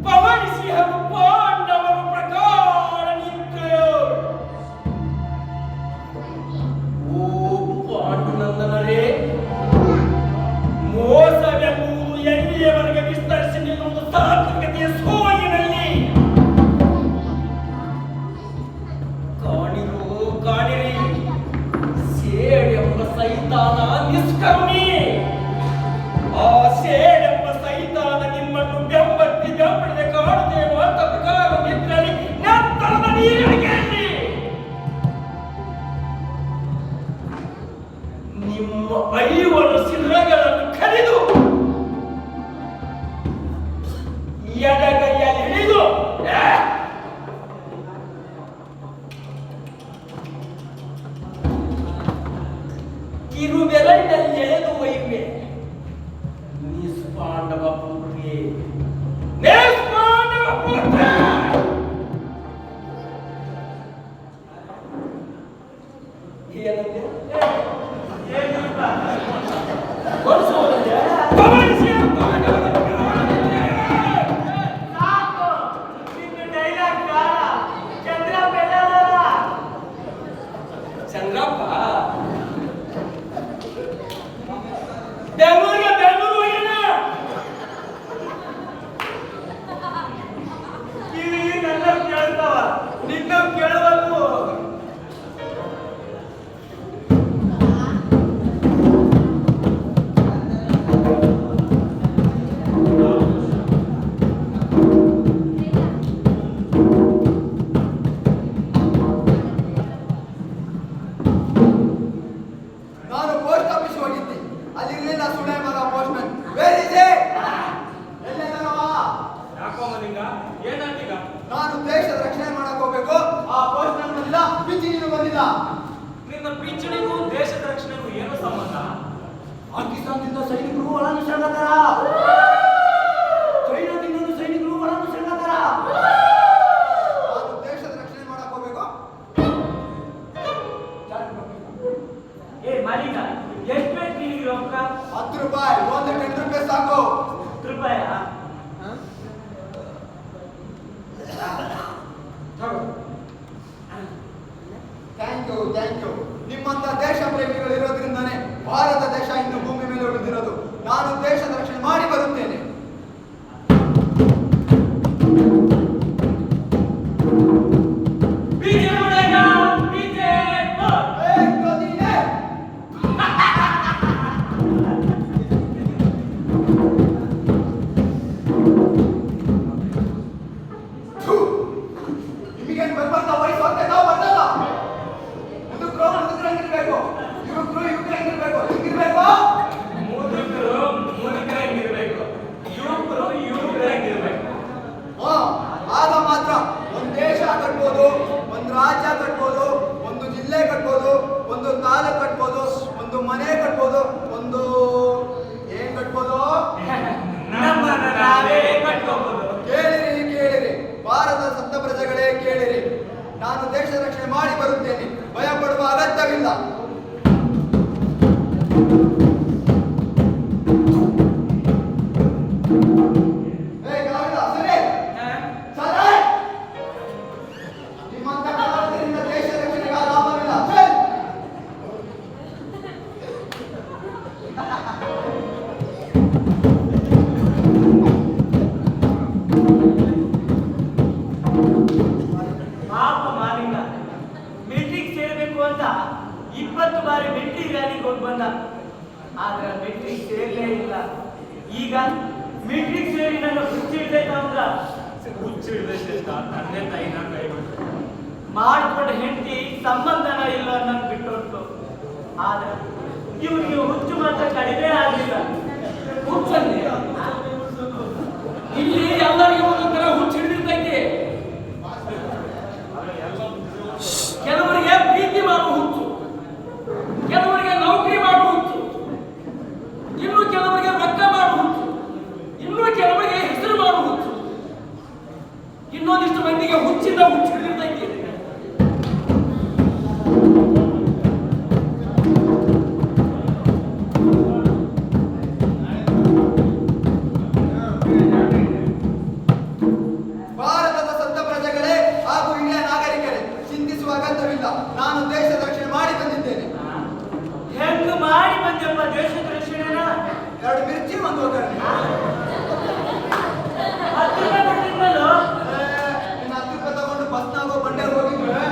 ಪವನಿಸಿ ಹಾಗೂ ಪಾಂಡವರು ಪ್ರಕಾರ ನಿಂತು ಓ ಪಾಂಡುನಂದನರೇ ಮೋಸವೆಂಬುದು ಎಲ್ಲಿಯವರೆಗೆ ವಿಸ್ತರಿಸಿ ನಿಲ್ಲುವುದು ತಾತ್ವಿಕತೆಯ ಸೋಗಿನಲ್ಲಿ ಕಾಣಿರಿ ಸೇಡೆಂಬ ಸೈತಾನ ನಿಷ್ಕರುಣಿ ಆ ಸೇಡೆಂಬ ಸೈತಾನ ನಿಮ್ಮನ್ನು ಬೆಂಬಡದೆ ಕಾಣುತ್ತೇನೋ ಅಂತ ಪ್ರಕಾರ ನಿದ್ರಲ್ಲಿ ನಂತರದ ನೀರಿಗೆ ನಿಮ್ಮ ಐವರು ಸಿದ್ರಗಳನ್ನು ಕರೆದು ಎಡಗೈಯಲ್ಲಿ ಹಿಡಿದು ಕಿರುಬೆರಳಿನಲ್ಲಿ ಎಳೆದು ಒಯ್ಯುವೆ. ನಿಷ್ಪಾಂಡವ ಪುತ್ರಿ, ನಿಷ್ಪಾಂಡವ ಪುತ್ರ ಏನಂತೆ? ಚಂದ್ರಪ್ಪ ಬೆಂಗಳೂರು ಹೋಗಿನ ಕಿವಿ ನನ್ನ ಕೇಳ್ತಾವ ನಿನ್ನ ಕೇಳಬೇಕು. ನಾನು ಪೋಸ್ಟ್ ಆಫೀಸ್ ಹೋಗಿದ್ದೆ. ಅಲ್ಲಿ ಇರಲಿಲ್ಲ ಸುಳೆ ಮಗ ಪೋಸ್ಟ್ಮನ್. Where is it? ಎಲ್ಲೆಲ್ಲವ? ಯಾಕೋ ಮಲಿಂಗ ಏನಾಯ್ತೀಗ? ನಾನು ದೇಶದ ರಕ್ಷಣೆ ಮಾಡಕ್ ಹೋಗ್ಬೇಕು. ಆ ಪೋಸ್ಟ್ಮನ್ ಬಂದಿಲ್ಲ, ಪಿಂಚಣಿನೂ ಬಂದಿಲ್ಲ. ನಿನ್ನ ಪಿಂಚಣಿಗೂ ದೇಶದ ರಕ್ಷಣೆಗೂ ಏನು ಸಂಬಂಧ? ಪಾಕಿಸ್ತಾನದಿಂದ ಸೈನಿಕರು ಒಳನುಸುಳತಾರ. ಚೈನಾದಿಂದ ಸೈನಿಕರು ಒಳನುಸುಳತಾರ. ನಾನು ದೇಶದ ರಕ್ಷಣೆ ಮಾಡಕ್ ಹೋಗ್ಬೇಕು. ಏ ಮಾಲೀಕ, ಎಷ್ಟು ಬೇಕು ನಿನಗೆ ರೊಕ್ಕ? 10 ರೂಪಾಯಿ, ಒಂದು 10 ರೂಪಾಯಿ ಸಾಕು. 10 ರೂಪಾಯ? Thank you. ನಿಮ್ಮಂತ ದೇಶ ಪ್ರೇಮಿಗಳು ಇರೋದ್ರಿಂದಾನೇ ಭಾರತ ದೇಶ ಇನ್ನು ಭೂಮಿ ಮೇಲೆ ಉಳಿದಿರೋದು. ನಾನು ದೇಶದ ರಕ್ಷಣೆ ಮಾಡಿ ಬರುತ್ತೇನೆ. ನಿಮಗೇನು ಬರ್ಬಾರ್ದ ವಯಸ್ಸು ಅಂತ ನಾವು ಬರ್ತಲ್ಲ. ಮುದುಕರು ಹೆಂಗಿರ್ಬೇಕು, ಯುವಕರು ಹೆಂಗಿರ್ಬೇಕು, ಹಿಂಗಿರ್ಬೇಕು. ಮುದುಕರಂಗಿರ್ಬೇಕು, ಯುವಕರಂಗಿರ್ಬೇಕು. ಆಗ ಮಾತ್ರ ಒಂದು ದೇಶ ಕಟ್ಬೋದು, ಒಂದು ರಾಜ್ಯ ಕಟ್ಬೋದು, ಒಂದು ಜಿಲ್ಲೆ ಕಟ್ಬೋದು, ಒಂದು ತಾಲೂಕು ಕಟ್ಬೋದು, ಒಂದು ಮನೆ ಕಟ್ಬೋದು, ಒಂದು ಏನ್ ಕಟ್ಬೋದು? ನಮ್ಮನ್ನ ನಾವೇ ಕಟ್ಕೋಬಹುದು. ಕೇಳಿರಿ, ಭಾರತದ ಸತ್ತ ಪ್ರಜೆಗಳೇ ಕೇಳಿರಿ. ನಾನು ದೇಶ ರಕ್ಷಣೆ ಮಾಡಿ ಬರುತ್ತೇನೆ. ಭಯ ಪಡುವ ಅಗತ್ಯವಿಲ್ಲ. ನಿಮ್ಮಂತ ಕಲಾವಿದರಿಂದ ದೇಶ ರಕ್ಷಣೆಗೆ ಲಾಭವಿಲ್ಲ. ಪಾಪ ಮಾಲಿಕ, ಮಿಲಿಟರಿಗೆ ಸೇರಬೇಕು ಅಂತ 20 ಬಾರಿ ಮಿಲಿಟರಿ ರ್ಯಾಲಿಗೆ ಹೋಗಿ ಬಂದ. ಆದ್ರೆ ಮಿಲಿಟರಿಗೆ ಸೇರಲೇ ಇಲ್ಲ. ಈಗ ಮಿಲಿಟರಿಗೆ ಸೇರಿ ನನ್ನ ಹುಚ್ಚಿಡ್ಬೇಕು ಅಂದ್ರ ಹುಚ್ಚಿಡ್ದಷ್ಟ ತಂದೆ ತಾಯಿನ ಕೈ ಬಿಟ್ಟು ಮಾಡ್ಕೊಂಡ ಹೆಂಡತಿ ಸಂಬಂಧನ ಇಲ್ಲ ನನ್ ಬಿಟ್ಟೊಟ್ಟು. ಆದ್ರೆ ಇವ್ರಿಗೆ ಹುಚ್ಚು ಮಾತ್ರ ಕಡಿಮೆ ಆಗಲಿಲ್ಲ. ಹುಚ್ಚಲ್ಲಿ ಇಲ್ಲಿ ಎಲ್ಲರಿಗೂ ಒಂದೊಂದರ ಹುಚ್ಚು ಹಿಡಿದಿರ್ತೈತಿ. ಕೆಲವರಿಗೆ ಪ್ರೀತಿ ಮಾಡುವ ಹುಚ್ಚು, ಕೆಲವರಿಗೆ ನೌಕರಿ ಮಾಡುವ ಹುಚ್ಚು, ಇನ್ನು ಕೆಲವರಿಗೆ ರೊಕ್ಕ ಮಾಡುವ ಹುಚ್ಚು, ಇನ್ನು ಕೆಲವರಿಗೆ ಹೆಸರು ಮಾಡುವ ಹುಚ್ಚು, ಇನ್ನೊಂದಿಷ್ಟು ಮಂದಿಗೆ ಹುಚ್ಚಿಂದ ಹುಚ್ಚು ಹಿಡಿದಿರ್ತೈತಿ. ನಾನು ದೇಶದ ರಕ್ಷಣೆ ಮಾಡಿ ಬಂದಿದ್ದೇನೆ. ಹೆಂಗ್ ಮಾಡಿ ಬಂದಪ್ಪ ದೇಶದ ರಕ್ಷಣೆನ? 2 ಮಿರ್ಚಿ ಒಂದು ಒಗ್ಗರಣೆ. 10 ರೂಪಾಯಿ ಕೊಟ್ಟಿದ್ನಲ್ಲೋ. ಇನ್ನು 10 ರೂಪಾಯಿ ತಗೊಂಡು ಬಸ್ನಾಗೋ ಬಂಡೆ ಹೋಗಿದ್ರೆ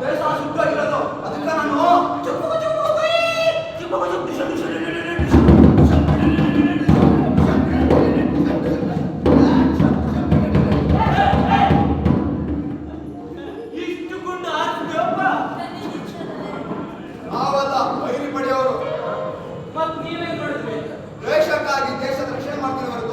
ದೇಶ ಸುಟ್ಟಾಗಿರೋದು. ಅದಕ್ಕೆ ನಾನು ಇಷ್ಟು ಗುಂಡು ಹಾರಿಸ್ದೆಯಪ್ಪ. ನಾವಲ್ಲ ವೈರಿ ಪಡೆಯೋರು. ಮತ್ ನೀವೇ ನೋಡಿದ್ರಿ. ದೇಶಕ್ಕಾಗಿ ದೇಶದ ರಕ್ಷಣೆ ಮಾಡ್ತಿರೋದು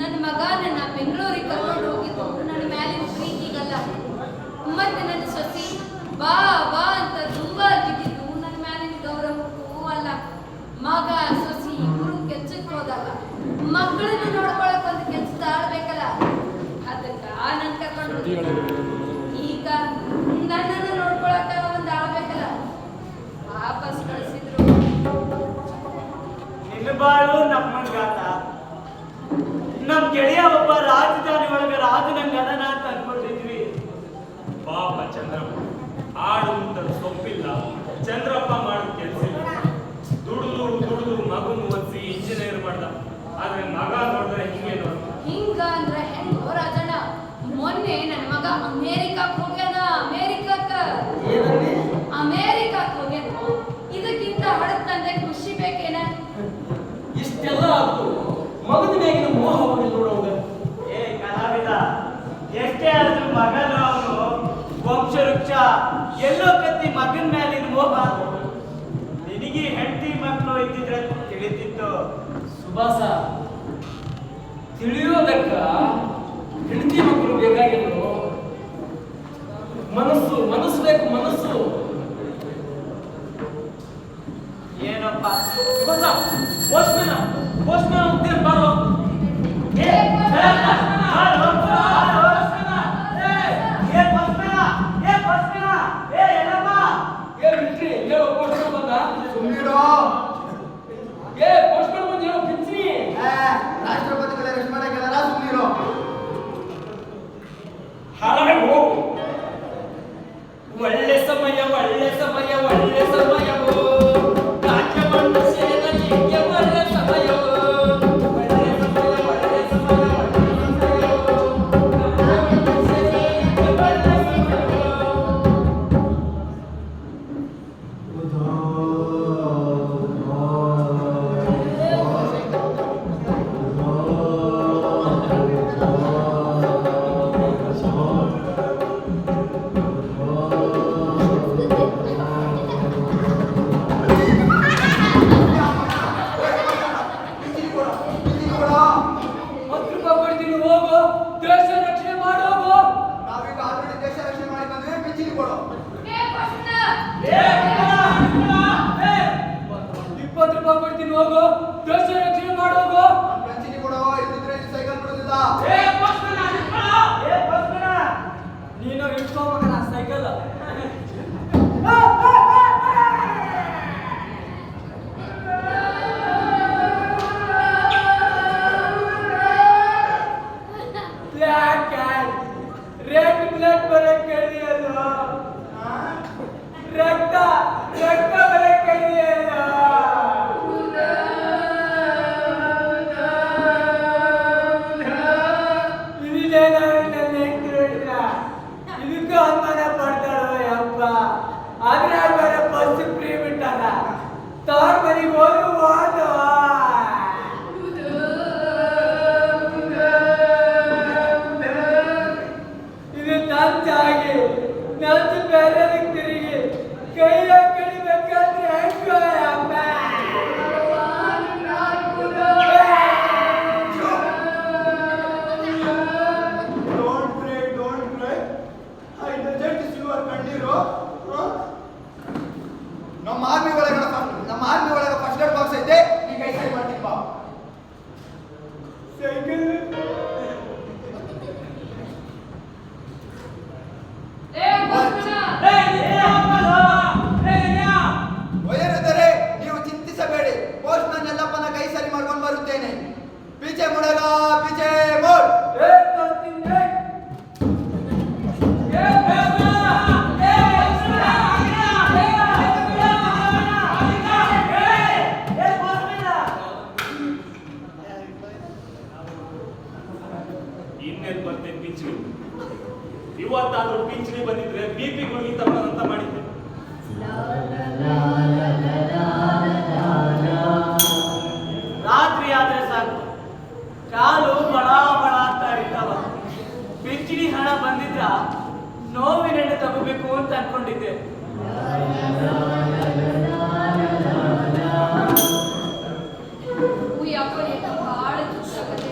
ನನ್ನ ಮಗ ನನ್ನ ಬೆಂಗಳೂರಿಗೆ ಕರ್ಕೊಂಡು ಹೋಗಿದ್ದು ನನ್ನ ಮ್ಯಾಲಿನ ಪ್ರೀತಿಗಲ್ಲ. ಮತ್ತೆ ನನ್ನ ಸೊಸಿ ಬಾ ಬಾ ಅಂತ ತುಂಬಾ ಜಿಗಿದ್ದು ನನ್ನ ಮ್ಯಾಲಿನ ಗೌರವಕ್ಕೂ ಅಲ್ಲ. ಮಗ ಸೊಸಿ ಇಬ್ರು ಕೆಲ್ಸಕ್ಕೆ ಹೋದಾಗ ಮಕ್ಕಳನ್ನು ನೋಡ್ಕೊಳಕ್ ಒಂದು ಕೆಲ್ಸದ ಆಡ್ಬೇಕಲ್ಲ, ಅದಕ್ಕ ನನ್ ಕರ್ಕೊಂಡು ಈಗ ನನ್ನನ್ನು ನೋಡ್ಕೊಳಕ ಒಂದು ಆಡ್ಬೇಕಲ್ಲ, ವಾಪಸ್ ಕಳಿಸಿದ್ರು. ನಿನ್ನ ಬಾಳು ನಮ್ಮಂಗಾತ. ನಮ್ ಗೆಳೆಯ ಒಬ್ಬ ರಾಜಧಾನಿ ಒಳಗ ರಾಜನಂಗ ಅದನ ಅಂತ ಅನ್ಕೊಂಡಿದ್ವಿ. ಪಾಪ ಚಂದ್ರಪ್ಪ ಆಡು ಮುಂದರ ಸೊಪ್ಪಿಲ್ಲ, ಚಂದ್ರಪ್ಪ ಮಾಡಿದ ಕೆಲಸ ದುಡಿದು ಮಗನು ಓದಿಸಿ ಇಂಜಿನಿಯರ್ ಮಾಡ್ದ. ಆದ್ರೆ ಮಗ ನೋಡಿದ್ರೆ ಹಿಂಗೆ ನೋಡ. ಹಿಂಗ ಅಂದ್ರೆ ಹೆಂಗೋ ರಾಜಣ್ಣ, ಮೊನ್ನೆ ನನ್ನ ಮಗ ಅಮೇರಿಕಾಕ್ ಹೋಗ್ಯಾನ. ಅಮೇರಿಕಾಕ್ ಹೋಗ್ಯಾನ. ಇದಕ್ಕಿಂತ ಹಡದ್ ತಂದೆ ಖುಷಿ ಬೇಕೇನ? ಇಷ್ಟೆಲ್ಲ ಆದ್ರು ಮಗನ ಮೇಗಿನ ಮೋಹ ಹೋಗಿ ನೋಡೋಗ. ಏ ಕಲಾವಿದ, ಎಷ್ಟೇ ಆದ್ರೂ ಮಗನು ಅವನು ವಂಶವೃಕ್ಷ. ಎಲ್ಲೋ ಕತ್ತಿ ಮಗನ ಮೇಲಿನ ಮೋಹ. ನಿನಗೆ ಹೆಂಡತಿ ಮಕ್ಕಳು ಇದ್ದಿದ್ರೆ ತಿಳಿತಿತ್ತು. ಸುಭಾಸ, ತಿಳಿಯೋದಕ್ಕ ಹೆಂಡತಿ ಮಕ್ಕಳು ಬೇಕಾಗಿದ್ರು. ಮನಸ್ಸು ಬೇಕು, ಮನಸ್ಸು. ಏನಪ್ಪ ಸುಭಾಸ, ಪೋಸ್ಟ್ಮನ್ ಹೋಗ್ತೀನಿ ಬಾರೋ. ಏ ಮಿಲ್ಟ್ರಿ ಹೇಳೋ ಪೋಸ್ಟ್ಮನ್ ಬಂದ. ಸುಮ್ಮನಿರೋ. ಪೋಸ್ಟ್ಮನ್ ಬಂದು ಹೇಳೋ ಪಿಂಚಣಿ. ರಾಷ್ಟ್ರಪತಿಗಳ ರೆಸ್ಟ್ ಮಾಡಕ್ಕೆಲ್ಲ ಸುಮ್ಮನಿರೋ. ಹಾಳಾಗಿ ಹೋಗು. ಒಳ್ಳೆ ಸಮಯವೋ ರಾಜ್ಯವನ್ನು ಸೇರಲಿಕ್ಕೆ ಒಳ್ಳೆ ಸಮಯವೋ. ನೀನು ಇಟ್ಕೋಬೇಕಲ್ಲ ಸೈಕಲ್. ರೆಡ್ ಬ್ಲಡ್ ಬರಕ್ ಕಳಿಯಲ್ಲ, ರಕ್ತ ಬರಕ್ ಕಳಿಯಲ್ಲ. ಇದಕ್ಕೂ ಅನುಮಾನ ಪಡ್ತಾಳೋ ಯಪ್ಪ. ಆದ್ರೆ ಬೇರೆ ಬಸ್ ಫ್ರೀ ಬಿಟ್ಟಾರ. ತವ್ರ ಮನೆಗೆ ಹೋದ್ರು ಹೋದ. ಇದು ನಂದಾಗಿ ನಂದು ಬೇರೆ ತಿರುಗಿ ಕೈಯ ಕಡಿಬೇಕಂದ್ರೆ ಹೆಂಗೋ ಯಪ್ಪ. ನಮ್ಮ ಆರ್ಮಿ ಒಳಗೆ ಫಸ್ಟ್ ಏಡ್ ಬಾಕ್ಸ್ ಐತೆ. ಈಗ ಕೈ ಸರಿ ಮಾಡ್ತೀನಿ ಬಾ. ಸೈಕಲ್ ವೈರಿದ್ದರೆ ನೀವು ಚಿಂತಿಸಬೇಡಿ. ಪೋಸ್ಟ್ಮನ್ ಎಲ್ಲಪ್ಪನ ಕೈ ಸರಿ ಮಾಡ್ಕೊಂಡು ಬರುತ್ತೇನೆ. ಪೀಚೆ ಮುಡಗ, ಪೀಚೆ ಮೋಡ್. ಇನ್ನೇನು ಬರ್ತೇನೆ ಪಿಂಚಣಿ. ಇವತ್ತಾದ್ರೂ ಪಿಂಚಣಿ ಬಂದಿದ್ರೆ BP ಗುಳಿಗೆ ತಗೊಳ್ಳೋದಂತ ಮಾಡಿದ್ದೆ. ರಾತ್ರಿ ಆದ್ರೆ ಸಾಕು ಕಾಲು ಬಳ ಅಂತ ಇರ್ತಾವ. ಪಿಂಚಣಿ ಹಣ ಬಂದಿದ್ರ ನೋವಿನೆಣ್ಣೆ ತಗೋಬೇಕು ಅಂತ ಅನ್ಕೊಂಡಿದ್ದೆ. ಯಾಕೋ ಭಾಳ ದುಃಖ ಆಗತ್ತೆ.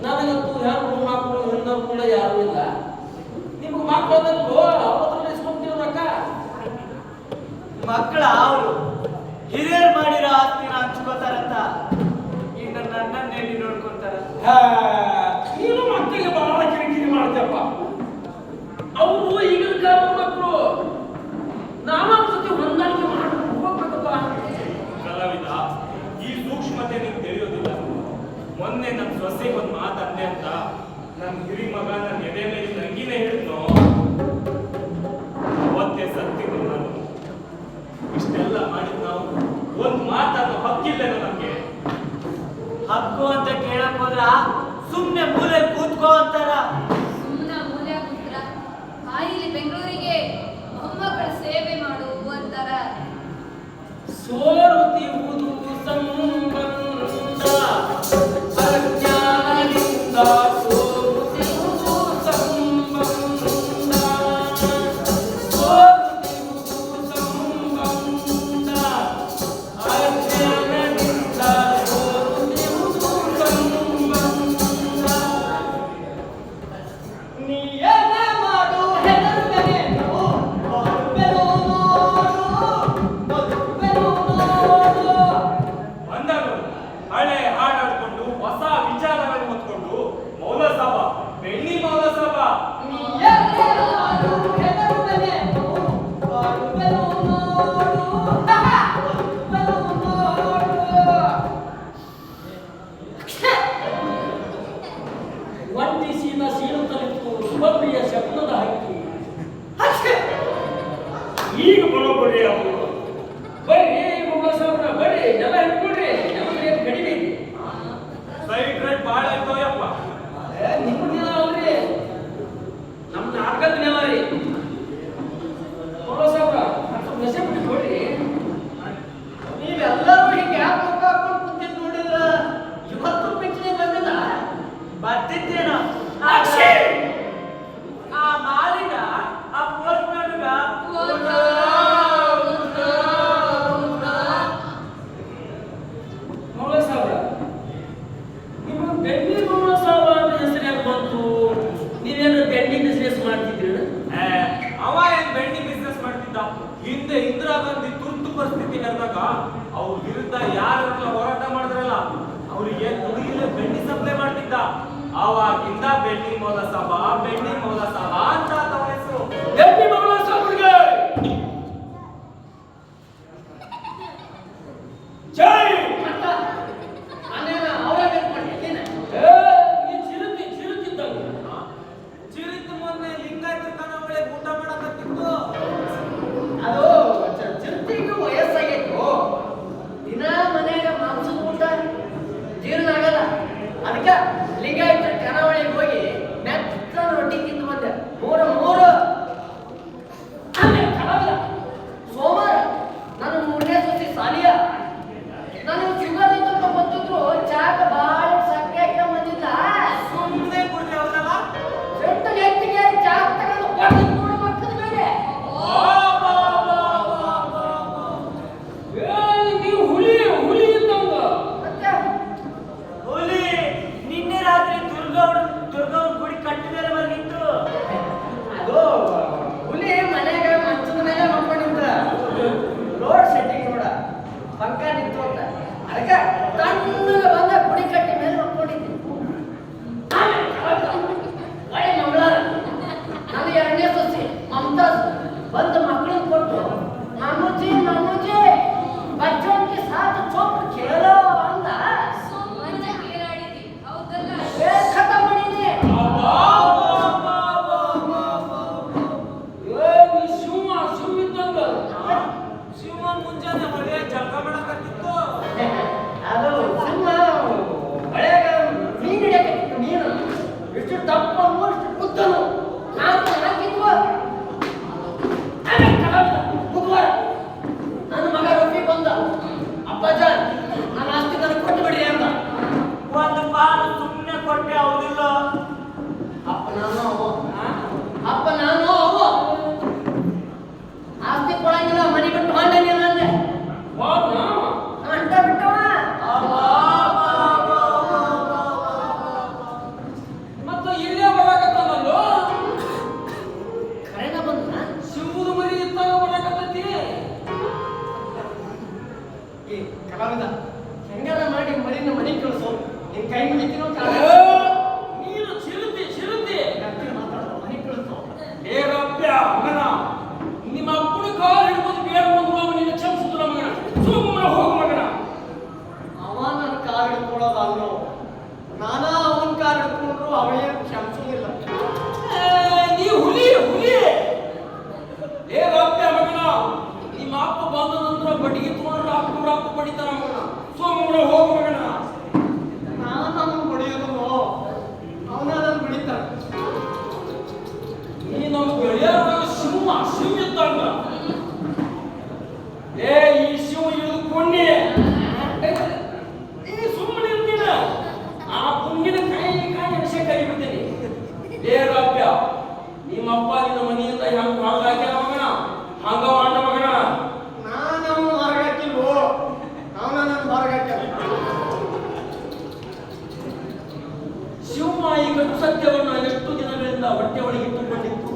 ನನಗಂತೂ ಯಾರು ಮಕ್ಕಳು ಹೆಣ್ಣು ಕೂಡ ಯಾರು ಇಲ್ಲ. ನಿಮ್ಗೆ ಮಕ್ಕಳು ಅವತ್ತು ಇಸ್ಕೊಂತೀವಿ ರೊಕ್ಕ. ಮಕ್ಕಳ ಅವರು ಹಿರಿಯರು ಮಾಡಿರೋ ಆಸ್ತಿನ ಹಂಚ್ಕೋತಾರಂತ ಈಗ ನನ್ನನ್ನೇ ನೋಡ್ಕೊಂತಾರ. ನೀನು ಮಕ್ಕಳಿಗೆ ಬಹಳ ಕಿರಿಕಿರಿ ಮಾಡ್ತೇಪ್ಪ. ಅವರು ಈಗಿನ ಕಾಲದ ಮಕ್ಕಳು. ನಾವೊಂದ್ಸತಿ ಹೊಂದಾಣಿಕೆ ಮಾಡ್ಕೊಂಡು ಹೋಗ್ಬೇಕಪ್ಪ. ಕಲಾವಿದ, ಈ ಸೂಕ್ಷ್ಮತೆ ನಿಮ್ಗೆ ತಿಳಿಯೋದಿಲ್ಲ. ಮೊನ್ನೆ ನನ್ನ ಸೊಸೆಗೆ ಒಂದು ಮಾತು ಅಂದೆ ಅಂತ ನನ್ನ ಹಿರಿ ಮಗ ನನ್ನ ಎದೆ ಮೇಲೆ ನಂಗಿನೇ ಹಿಡಿದ್ನೋ ಅವತ್ತೇ ಸತ್ತಿದ್ದು ನಾನು. ಇಷ್ಟೆಲ್ಲ ಮಾಡಿದ್ ನಾವು ಒಂದು ಮಾತನ್ನು ಹಕ್ಕಿಲ್ಲೇನೋ ನಮ್ಗೆ. ಹಕ್ಕು ಅಂತ ಕೇಳಕ್ ಹೋದ್ರ ಸುಮ್ನೆ ಮೂಲೆ ಕೂತ್ಕೋ ಅಂತಾರ. ಸುಮ್ಮನೆ ಮೂಲೆ ಕೂತ್ರ ಇಲ್ಲಿ ಬೆಂಗಳೂರಿಗೆ ಮೊಮ್ಮಕ್ಕಳ ಸೇವೆ ಮಾಡು ಅಂತಾರ. ಸೋರುತ್ತಿರುವುದು ಸಂಬಂಧ ಅಜ್ಞಾನದಿಂದ ಸೋರುತ್ತಿರುವುದು ಸಂಬಂಧ ಸೋರುತ್ತಿರುವುದು ಸಂಬಂಧ ಅಜ್ಞಾನದಿಂದ ಸೋರುತ್ತಿರುವುದು ಸಂಬಂಧ. ನೀಯನ ಮಾಡು ಹೆದರುವೆನು ಬರುವೆನು ಬಂದರು ಹಳೆ ಹಾಡಾಡ್ಕೊಂಡು ಹೊಸ ವಿಚಾರಗಳನ್ನು ಹೊತ್ಕೊಂಡು ಮೌಲಸಾಬ, ಬೆಳ್ಳಿ ಮೌಲಸಾಬ. ವಂದಿಸಿದ ಸೀಳುತ್ತಲಿತ್ತು ಸುಭದ್ರಿಯ ಶಬ್ದದ ಹಕ್ಕಿ. ಈಗ ಬರೋಬ್ಬರಿ ಅವರು ಬರ್ರಿ ಮುಗಿಸೋಣ, ಬರ್ರಿ ಎಲ್ಲ ಹಿಡ್ಕೊಡ್ರಿ. ನಮಗೆ ಕಡಿಮೆ ಐತಿ. ಸೈಡ್ ರೇಟ್ ಭಾಳ ಇರ್ತವಪ್ಪ. ನಿಮ್ಮ ದಿನ ಅಲ್ರಿ, ನಮ್ಮ ನಾಟಕದ ನೆಲ ರೀ. ಮುಗಿಸೋಣ ನಶೆ ಬಿಟ್ಟು ಕೊಡ್ರಿ. ನೀವೆಲ್ಲರೂ ಹಿಂಗೆ ಯಾಕೆ ಮುಖ ಹಾಕೊಂಡು ಕುಂತಿದ್ದು ನೋಡಿದ್ರ ಇವತ್ತು ಪಿಕ್ಚರ್ ಬಂದಿಲ್ಲ. ಬರ್ತಿದ್ದೇನ ಆ ಮಾಲಿಗ ಆ ಪೋಸ್ಟ್ ಮ್ಯಾನ್ಗ ಮುಗಿಸೋಣ. ನಿಮ್ಮ ಬೆಳ್ಳಿ ಮುಗಿಸೋಣ ಅಂತ ಹೆಸರು ಬಂತು. ನೀವೇನು ಬೆಳ್ಳಿ ಬಿಸ್ನೆಸ್ ಮಾಡ್ತಿದ್ರಿ? ಅವ ಏನ್ ಬೆಳ್ಳಿ ಬಿಸ್ನೆಸ್ ಮಾಡ್ತಿದ್ದ. ಹಿಂದೆ ಇಂದಿರಾ ಗಾಂಧಿ ತುರ್ತು ಪರಿಸ್ಥಿತಿ ನಡೆದಾಗ ಅವ್ರ ವಿರುದ್ಧ ಯಾರೆಲ್ಲ ಹೋರಾಟ ಮಾಡಿದ್ರಲ್ಲ ಅವ್ರಿಗೆ ತುಡಿಯಿಲೆ ಬೆಳ್ಳಿ ಸಪ್ಲೈ ಮಾಡ್ತಿದ್ದ. ಅವಾಗಿಂದ ಬೆಳ್ಳಿ ಮೌಲಸಾಬ, ಬೆಳ್ಳಿ ಮೌಲಸಾಬ ಅಂತ ತಮ್ಮ ಹೆಸರು. ಬೆಳ್ಳಿ ಮುಗಿಸೋಣ್ಗೆ ಜೈ. ಚಿರಿತ್ ಮೊನ್ನೆ ಲಿಂಗಾಯತ ಕಣವಳೆ ಊಟ ಮಾಡಕತ್ತಿತ್ತು. ಅದು ಚಿರತೆಗೂ ವಯಸ್ಸಾಗೈತು. ದಿನ ಮನೆಯಾಗ ಮಾಂಸದ ಊಟ ಜೀರ್ಣ ಆಗಲ್ಲ. ಅದಕ್ಕೆ ಲಿಂಗಾಯತ ಕರಾವಳಿಗೆ ಹೋಗಿ ಮೆತ್ತನ ರೊಟ್ಟಿ ತಿಂದು ಬಂದೆ. ಮೂರು ಸೋಮವಾರ ನಾನು 3ನೇ ಸತಿ ಸಾಲಿಯ ನನಗೆ ಶುಗರ್ ಐತೆ ಅಂತ ಗೊತ್ತಿದ್ರು ಚಾಕ ಭಾಳ ಸಕ್ಕರೆ ಹಾಕ್ಕೊಂಡ್ ಬಂದಿದ್ದ. ಸುಮ್ಮನೆ ಕುಡ್ದೆ ಅವ್ರಲ್ಲ. ಸೆಟ್ಟು ಎತ್ತಿಗೆ ಚಾಕ್ ತಗೊಂಡು ಹೊಡೆದು ಮೂರು ಮಕ್ಕದ ಮೇಲೆ ನೀವು ಹುಲಿ ಇದ್ದಂಗ. ಮತ್ತೆ ಹುಲಿ ನಿನ್ನೆ ರಾತ್ರಿ ದುರ್ಗವ್ರ ಗುಡಿ ಕಟ್ಟಿದ ಮೇಲೆ ಬಂದಿತ್ತು. ಅದು ಹುಲಿ ಮನೆಗೆ ಮಂಚದ ಮೇಲೆ ಮಕ್ಕೊಂಡಿದ್ದ. ರೋಡ್ ಸೆಟ್ಟಿಂಗ್ ನೋಡ ಪಂಕ ನಿಂತು ಅಂತ ಅದಕ್ಕೆ ತಣ್ಣಗೆ ಬಂದ ಗುಡಿ ಕಟ್ಟಿ ಮೇಲೆ ಮಕ್ಕೊಂಡಿದ್ದೆ. ಒಳ್ಳೆ ಮಂಗಳಾರ ನಾನು 2ನೇ ಸೊಸಿ ಮಮತಾಜ್ ಬಂದು ಮಕ್ಕಳನ್ನ ಕೊಟ್ಟು ಮಾಮೂಜಿ ಬಚ್ಚೋನ್ ಕೆ ಸಾಥ್ ಚೋಪ್ ಖೇಲೋ ಅಂದ. ಸುಮ್ಮನೆ ಕೇಳಾಡಿದಿ ಹೌದಲ್ಲ? ಖತಮ್ ಮಾಡಿನಿ. ಶಿವ ಇದ್ದಂಗ. ಶಿವ ಮುಂಜಾನೆ ಹೊಳೆ ಜಳಕ ಮಾಡಕತ್ತಿತ್ತು. ಅದು ಸಿಂಹ ಹೊಳೆಗ ಮೀನು ಹಿಡಿಯಕತ್ತಿತ್ತು. ಮೀನು ಎಷ್ಟು ದಪ್ಪ ಅಷ್ಟು ಉದ್ದನು ಹಾಕಿದ್ವು. ಬುಧವಾರ ನನ್ನ ಮಗ ರಫಿ ಬಂದ. ಅಪ್ಪಾಜ ನನ್ನ ಆಸ್ತಿ ನನಗೆ ಕೊಟ್ಟು ಬಿಡಿ ಅಂತ. ಒಂದು ಪಾಲು ಸುಮ್ಮನೆ ಕೊಟ್ಟೆ ಅವನಿಲ್ಲ. ಅಪ್ಪ ನಾನು ಅವು ಆಸ್ತಿ ಕೊಡಂಗಿಲ್ಲ ಮನೆ ಬಿಟ್ಟು ಹೊಂಡನಿ ಅಂದೆ. ಅಂಟ ಬಿಟ್ಟವ ಕೊಟ್ಟರು ಅವಳೇನು ಕ್ಷಮಿಸೋದಿಲ್ಲ. ನೀ ಹುಲಿ ಹುಲಿ ಏ ರಾಪ್ಯ ಮಗನ, ನಿಮ್ಮ ಅಪ್ಪ ಬಂದ ನಂತರ ಬಡ್ಡಿಗೆ ತಗೊಂಡ್ರೆ ಅಪ್ಪ ಬಡಿತಾರ ಮಗನ. ಸೋಮವಾರ ಹೋಗು ಮಗನ. ನಾನು ಹೊಡೆಯೋದು ಅವನ ಅದನ್ನು ಬಿಡಿತಾನೆ. ನೀ ನಮ್ಮ ಗೆಳೆಯರ ಶಿವ ಇದ್ದಂಗ. ಏ ಈ ಶಿವ ಇಳಿದು ಕೊಂಡಿ ನೀ ಸುಮ್ಮನೆ ಇರ್ತೀನ. ಆ ಪುಂಗಿನ ಕೈ ವಿಷಯ ಕೈ ಬಿಡ್ತೀನಿ. ಏ ರಾಪ್ಯ, ನಿಮ್ಮಪ್ಪ ನಿನ್ನ ಮನೆಯಿಂದ ಹೆಂಗ್ ಹೊರಗಾಕ್ಯಾರ ಮಗನ, ಹಂಗ ಅಣ್ಣ ಮಗನ. ನಾನು ಅವನು ಹೊರಗಾಕಿಲ್ವೋ, ಅವನ ನನ್ನ ಹೊರಗಾಕ್ಯಾರ. ಶಿವ ಈ ಕಟ್ಟು ಸತ್ಯವನ್ನ ಎಷ್ಟು ದಿನಗಳಿಂದ ಹೊಟ್ಟೆ ಒಳಗೆ ಇಟ್ಟುಕೊಂಡಿತ್ತು.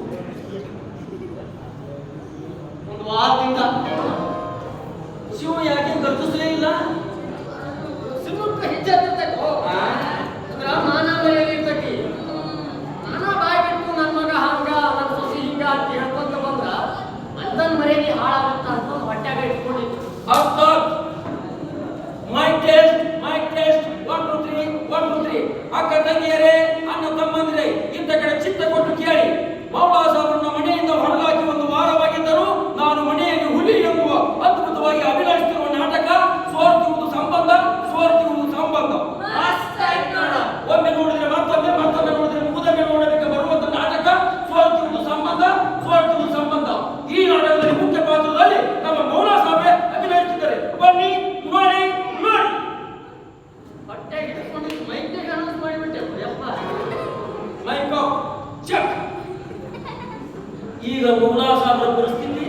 ಒಂದು ವಾರದಿಂದ ಶಿವ ಯಾಕೆ ಗರ್ಜಿಸಲೇ ಇಲ್ಲ? ಸಿಮ್ಮಕ್ಕ ಹೆಚ್ಚಾಗ್ತೈತೋ ಅದ್ರ ಮಾನವರಲ್ಲಿ ಇರ್ತೈತಿ. ನಾನಾ ಬಾಯಿ ಬಿಟ್ಟು ನನ್ನ ಮಗ ಹಂಗ ನನ್ನ ಸೊಸಿ ಹಿಂಗ ಅಂತ ಹೇಳ್ಕೊಂತ ಬಂದ್ರ ಅಂತನ್ ಮರ್ಯಾದೆ ಹಾಳಾಗುತ್ತ ಅಂತ ಹೊಟ್ಯಾಗ ಇಟ್ಕೊಂಡಿತ್ತು. Mic test 1 2 3 1 2 3. ಅಕ್ಕ ತಂಗಿಯರೇ, ಅಣ್ಣ ತಮ್ಮಂದಿರೇ, ಇಂಥ ಕಡೆ ಚಿತ್ತ ಕೊಟ್ಟು ಕೇಳಿ. ಮೌಲಾ ಸಾಹೇಬರನ್ನ ಮನೆಯಿಂದ ಹೊರಗಾಕಿ ಒಂದು ವಾರವಾಗಿದ್ದರೂ ನಾನು ಮನೆಯಲ್ಲಿ ಹುಲಿ ಎಂಬುವ ಅದ್ಭುತವಾಗಿ ಅಭಿನಯಿಸುತ್ತಿರುವ ನಾಟಕ ಸೋರ್ತಿರುವುದು ಸಂಬಂಧ. ಒಮ್ಮೆ ನೋಡಿದ್ರೆ ಮತ್ತೊಮ್ಮೆ ನೋಡಿದ್ರೆ ಮುಗಿದೊಮ್ಮೆ ನೋಡಬೇಕು ಬರುವಂತ ನಾಟಕ ಸೋರ್ತಿರುವುದು ಸಂಬಂಧ. ಈ ನಾಟಕದಲ್ಲಿ ಮುಖ್ಯ ಪಾತ್ರದಲ್ಲಿ ನಮ್ಮ ಮೌಲಾ ಸಾಹೇಬ್ ಅಭಿನಯಿಸುತ್ತಿದ್ದಾರೆ. ಬನ್ನಿ ನೋಡಿ. ಹೊಟ್ಟೆಗೆ ಇಟ್ಕೊಂಡಿದ್ದು ಮೈಕ್ನಾಗ ಅನೌನ್ಸ್ ಮಾಡಿಬಿಟ್ಟೆ ಯಪ್ಪ. Mic check. ಈಗ ಮೌಲಾ ಸಾಹೇಬರ ಪರಿಸ್ಥಿತಿ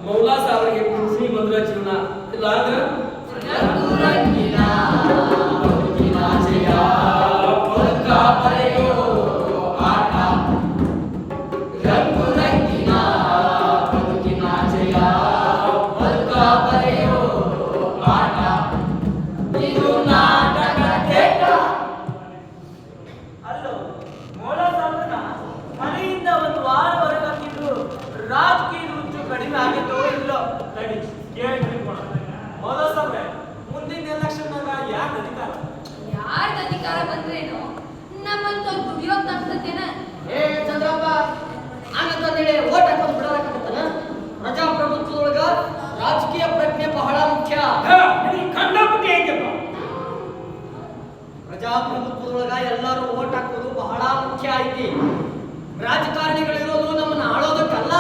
ಮೌಲಾ ಸಾಹೇಬರಿಗೆ ಕುಂಸಿ ಬಂದ್ರ ಜೀವನ ಇಲ್ಲ ಅಂದ್ರೆ ಅಲ್ಲೋ ಮೌಲಾ ಸಾಹೇಬ್ರನ್ನ ಮನೆಯಿಂದ ಒಂದು ವಾರ ಹೊರಗಾಕಿದ್ರು ರಾಜಕೀಯ ಹುಚ್ಚು ಕಡಿಮೆ ಆಗಿತ್ತೋ ಇಲ್ಲೋ. ಮೌಲಾ ಸಾಹೇಬ್ರೆ, ಮುಂದಿನ ಎಲೆಕ್ಷನ್ನಾಗ ಯಾಕೆ ಅಧಿಕಾರ? ಯಾರ್ದು ಅಧಿಕಾರ ಬಂದ್ರೇನು ನಮ್ಮಂತ ದುಡಿಯೋ ತರ್ತೇನ. ಏ ಚಂದ್ರಪ್ಪ, ಹಂಗಂತಂದೇಳಿ ಓಟ್ ಹಾಕೋದು ಬಿಡೋದಕ್ಕಾಗತ್ತನ? ಪ್ರಜಾಪ್ರಭುತ್ವದೊಳಗ ರಾಜಕೀಯ ಪ್ರಜ್ಞೆ ಬಹಳ ಮುಖ್ಯ. ಕಂಡಪಟ್ಟಿ ಐತೆಪ್ಪ. ಪ್ರಜಾಪ್ರಭುತ್ವದೊಳಗ ಎಲ್ಲರೂ ಓಟ್ ಹಾಕೋದು ಬಹಳ ಮುಖ್ಯ ಐತಿ. ರಾಜಕಾರಣಿಗಳಿರೋದು ನಮ್ಮನ್ನ ಆಳೋದಕ್ಕಲ್ಲ,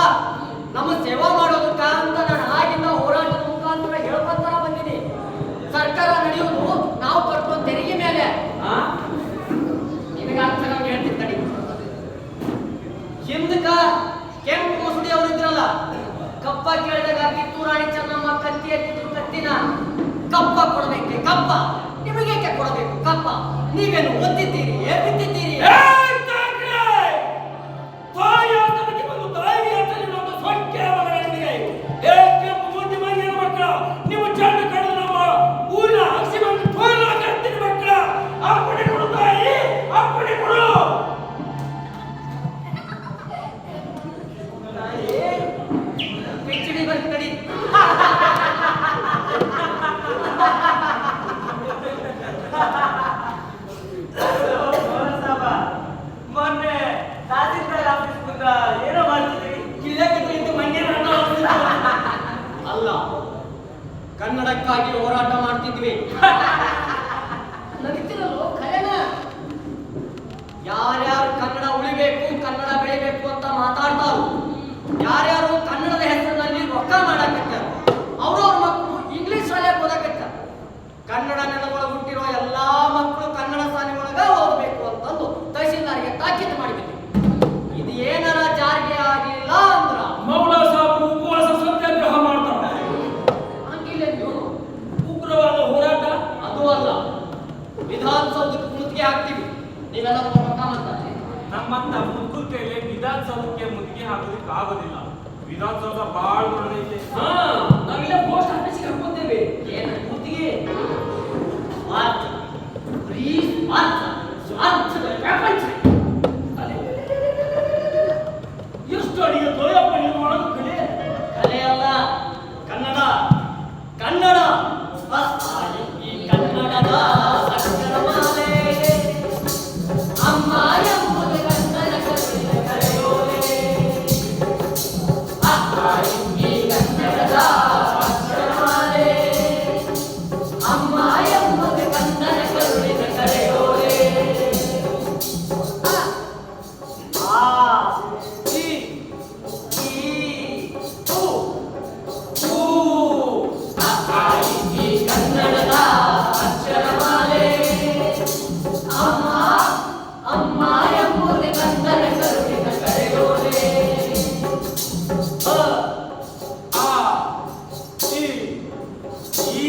ನಮ್ಮ ಸೇವಾ ಮಾಡೋದಕ್ಕ ಅಂತ ನಾನು ಆಗಿಂದ ಹೋರಾಟದ ಮುಖಾಂತರ ಹೇಳ್ಕೊಂತಾರ ಬಂದೀನಿ. ಸರ್ಕಾರ ನಡೆಯೋದು ನಾವು ಕಟ್ಟುವ ತೆರಿಗೆ ಮೇಲೆ. ನಿನಗ ಅರ್ಥ ಹೇಳ್ತಿರ್ತಾಡಿ. ಹಿಂದಕ್ಕ ಕೆಂಪು ಮುಸುಡಿ ಅವರು ಇದ್ರಲ್ಲ, ಕಪ್ಪ ಕೇಳಿದಾಗ ಕಿತ್ತೂರಾಣಿ ಚೆನ್ನಮ್ಮ ಕತ್ತಿ ಎತ್ತಿದ್ರು ಕತ್ತಿನ. ಕಪ್ಪ ಕೊಡಬೇಕೆ ಕಪ್ಪ, ನಿಮಗೇಕೆ ಕೊಡಬೇಕು ಕಪ್ಪ? ನೀವೇನು ಓದಿದ್ದೀರಿ ಬಿತ್ತಿದ್ದೀರಿ? ನೀವು ಚಂದ ಕಳೆದ ನಮ್ಮ ಊರಿನ ಹಸಿ ಬಂದು ಕರ್ತೀನಿ ಮಕ್ಕಳ. ಅಪ್ಪಣೆ ಕೊಡು ತಾಯಿ, ಅಪ್ಪಣೆ ಕೊಡು. ಪಿಚ್ಚಿಡಿ ಬರ್ತಡಿ. ಮೊನ್ನೆ ತಹಸೀಲ್ದಾರ್ ಆಫೀಸ್ ಮುಂದ ಏನೋ ಮಾಡ್ತಿದ್ರಿ. ಕಿಲಕಿದ್ದು ಮಂಡ್ಯ ಅಲ್ಲ, ಕನ್ನಡಕ್ಕಾಗಿ ಹೋರಾಟ ಮಾಡ್ತಿದ್ವಿ. ನಡೀತಿರಲು ಖರೇನ? ಯಾರ್ಯಾರು ಕನ್ನಡ ಉಳಿಬೇಕು, ಕನ್ನಡ ಬೆಳಿಬೇಕು ಅಂತ ಮಾತಾಡ್ತಾರು, ಯಾರ್ಯಾರು ಕನ್ನಡದ ಹೆಸರಿನಲ್ಲಿ ರೊಕ್ಕ ಮಾಡಾಕತ್ತಾರ, ಅವ್ರವ್ರ ಮಕ್ಕಳು ಇಂಗ್ಲಿಷ್ ಶಾಲೆಗೆ ಓದಾಕತ್ತಾರ. ಕನ್ನಡ ನೆಲದೊಳಗೆ ಹುಟ್ಟಿರೋ ಎಲ್ಲಾ ಮಕ್ಕಳು ಕನ್ನಡ ಶಾಲೆ ಒಳಗ ಓದಬೇಕು ಅಂತಂದು ತಹಸೀಲ್ದಾರ್ಗೆ ತಾಕೀತು ಮಾಡಿಬಿಟ್ಟು, ಇದು ಏನಾರ ಜಾರಿಗೆ ಆಗಿಲ್ಲ ಅಂದ್ರ ಮೌಲಾ ಸಾಹೇಬರು ಉಪವಾಸ ಸತ್ಯಾಗ್ರಹ ಮಾಡ್ತಾರೆ. ಹಂಗಿಲ್ಲ ನೀವು ಉಗ್ರವಾದ ಹೋರಾಟ ಅದು ಅಲ್ಲ, ವಿಧಾನಸೌಧಕ್ಕೆ ಮುತ್ತಿಗೆ ಹಾಕ್ತೀವಿ, ನೀವೆಲ್ಲ ರೊಕ್ಕ ಮಾಡ್ತಾರೆ. ನಮ್ಮಂತ ಮುಗ್ಗು ಕೈಲಿ ವಿಧಾನಸೌಧಕ್ಕೆ ಮುತ್ತಿಗೆ ಹಾಕೋದಕ್ಕೆ ಆಗೋದಿಲ್ಲ. ವಿಧಾನಸೌಧ ಬಾಳ ದೊಡ್ಡದೈತೆ. ನಾವಿಲ್ಲ ಪೋಸ್ಟ್ ಆಫೀಸ್ಗೆ ಹಾಕ್ಕೊಂತೇವೆ. ಏನು ಮುತ್ತಿಗೆ? ಸ್ವಾರ್ಥ, ಬರೀ ಸ್ವಾರ್ಥ, ಸ್ವಾರ್ಥದ ಪ್ರಪಂಚ. ಎಷ್ಟು ಅಡಿಗೆ ತೋಯಪ್ಪ ನೀವು ಮಾಡೋದು ಕಲೆ. ಕಲೆ ಅಲ್ಲ, ಕನ್ನಡ. ಕನ್ನಡ ಈ ಕನ್ನಡ ಅಮ್ಮ ಎಂಬುದು ಕಂದನ ಕರುಳಿನ ಕರೆಯೋರೆ. ಆ ಈ ಈ ಉ ಊ ಅ ಆ ಇ ಈ ಕನ್ನಡದ ಅಕ್ಷರಮಾಲೆ. ಅಮ್ಮ ಅಮ್ಮ ಎಂಬುದು ಕಂದನ ಕರುಳಿನ ಕರೆಯೋರೆ. ಅ ಆ ಇ ಈ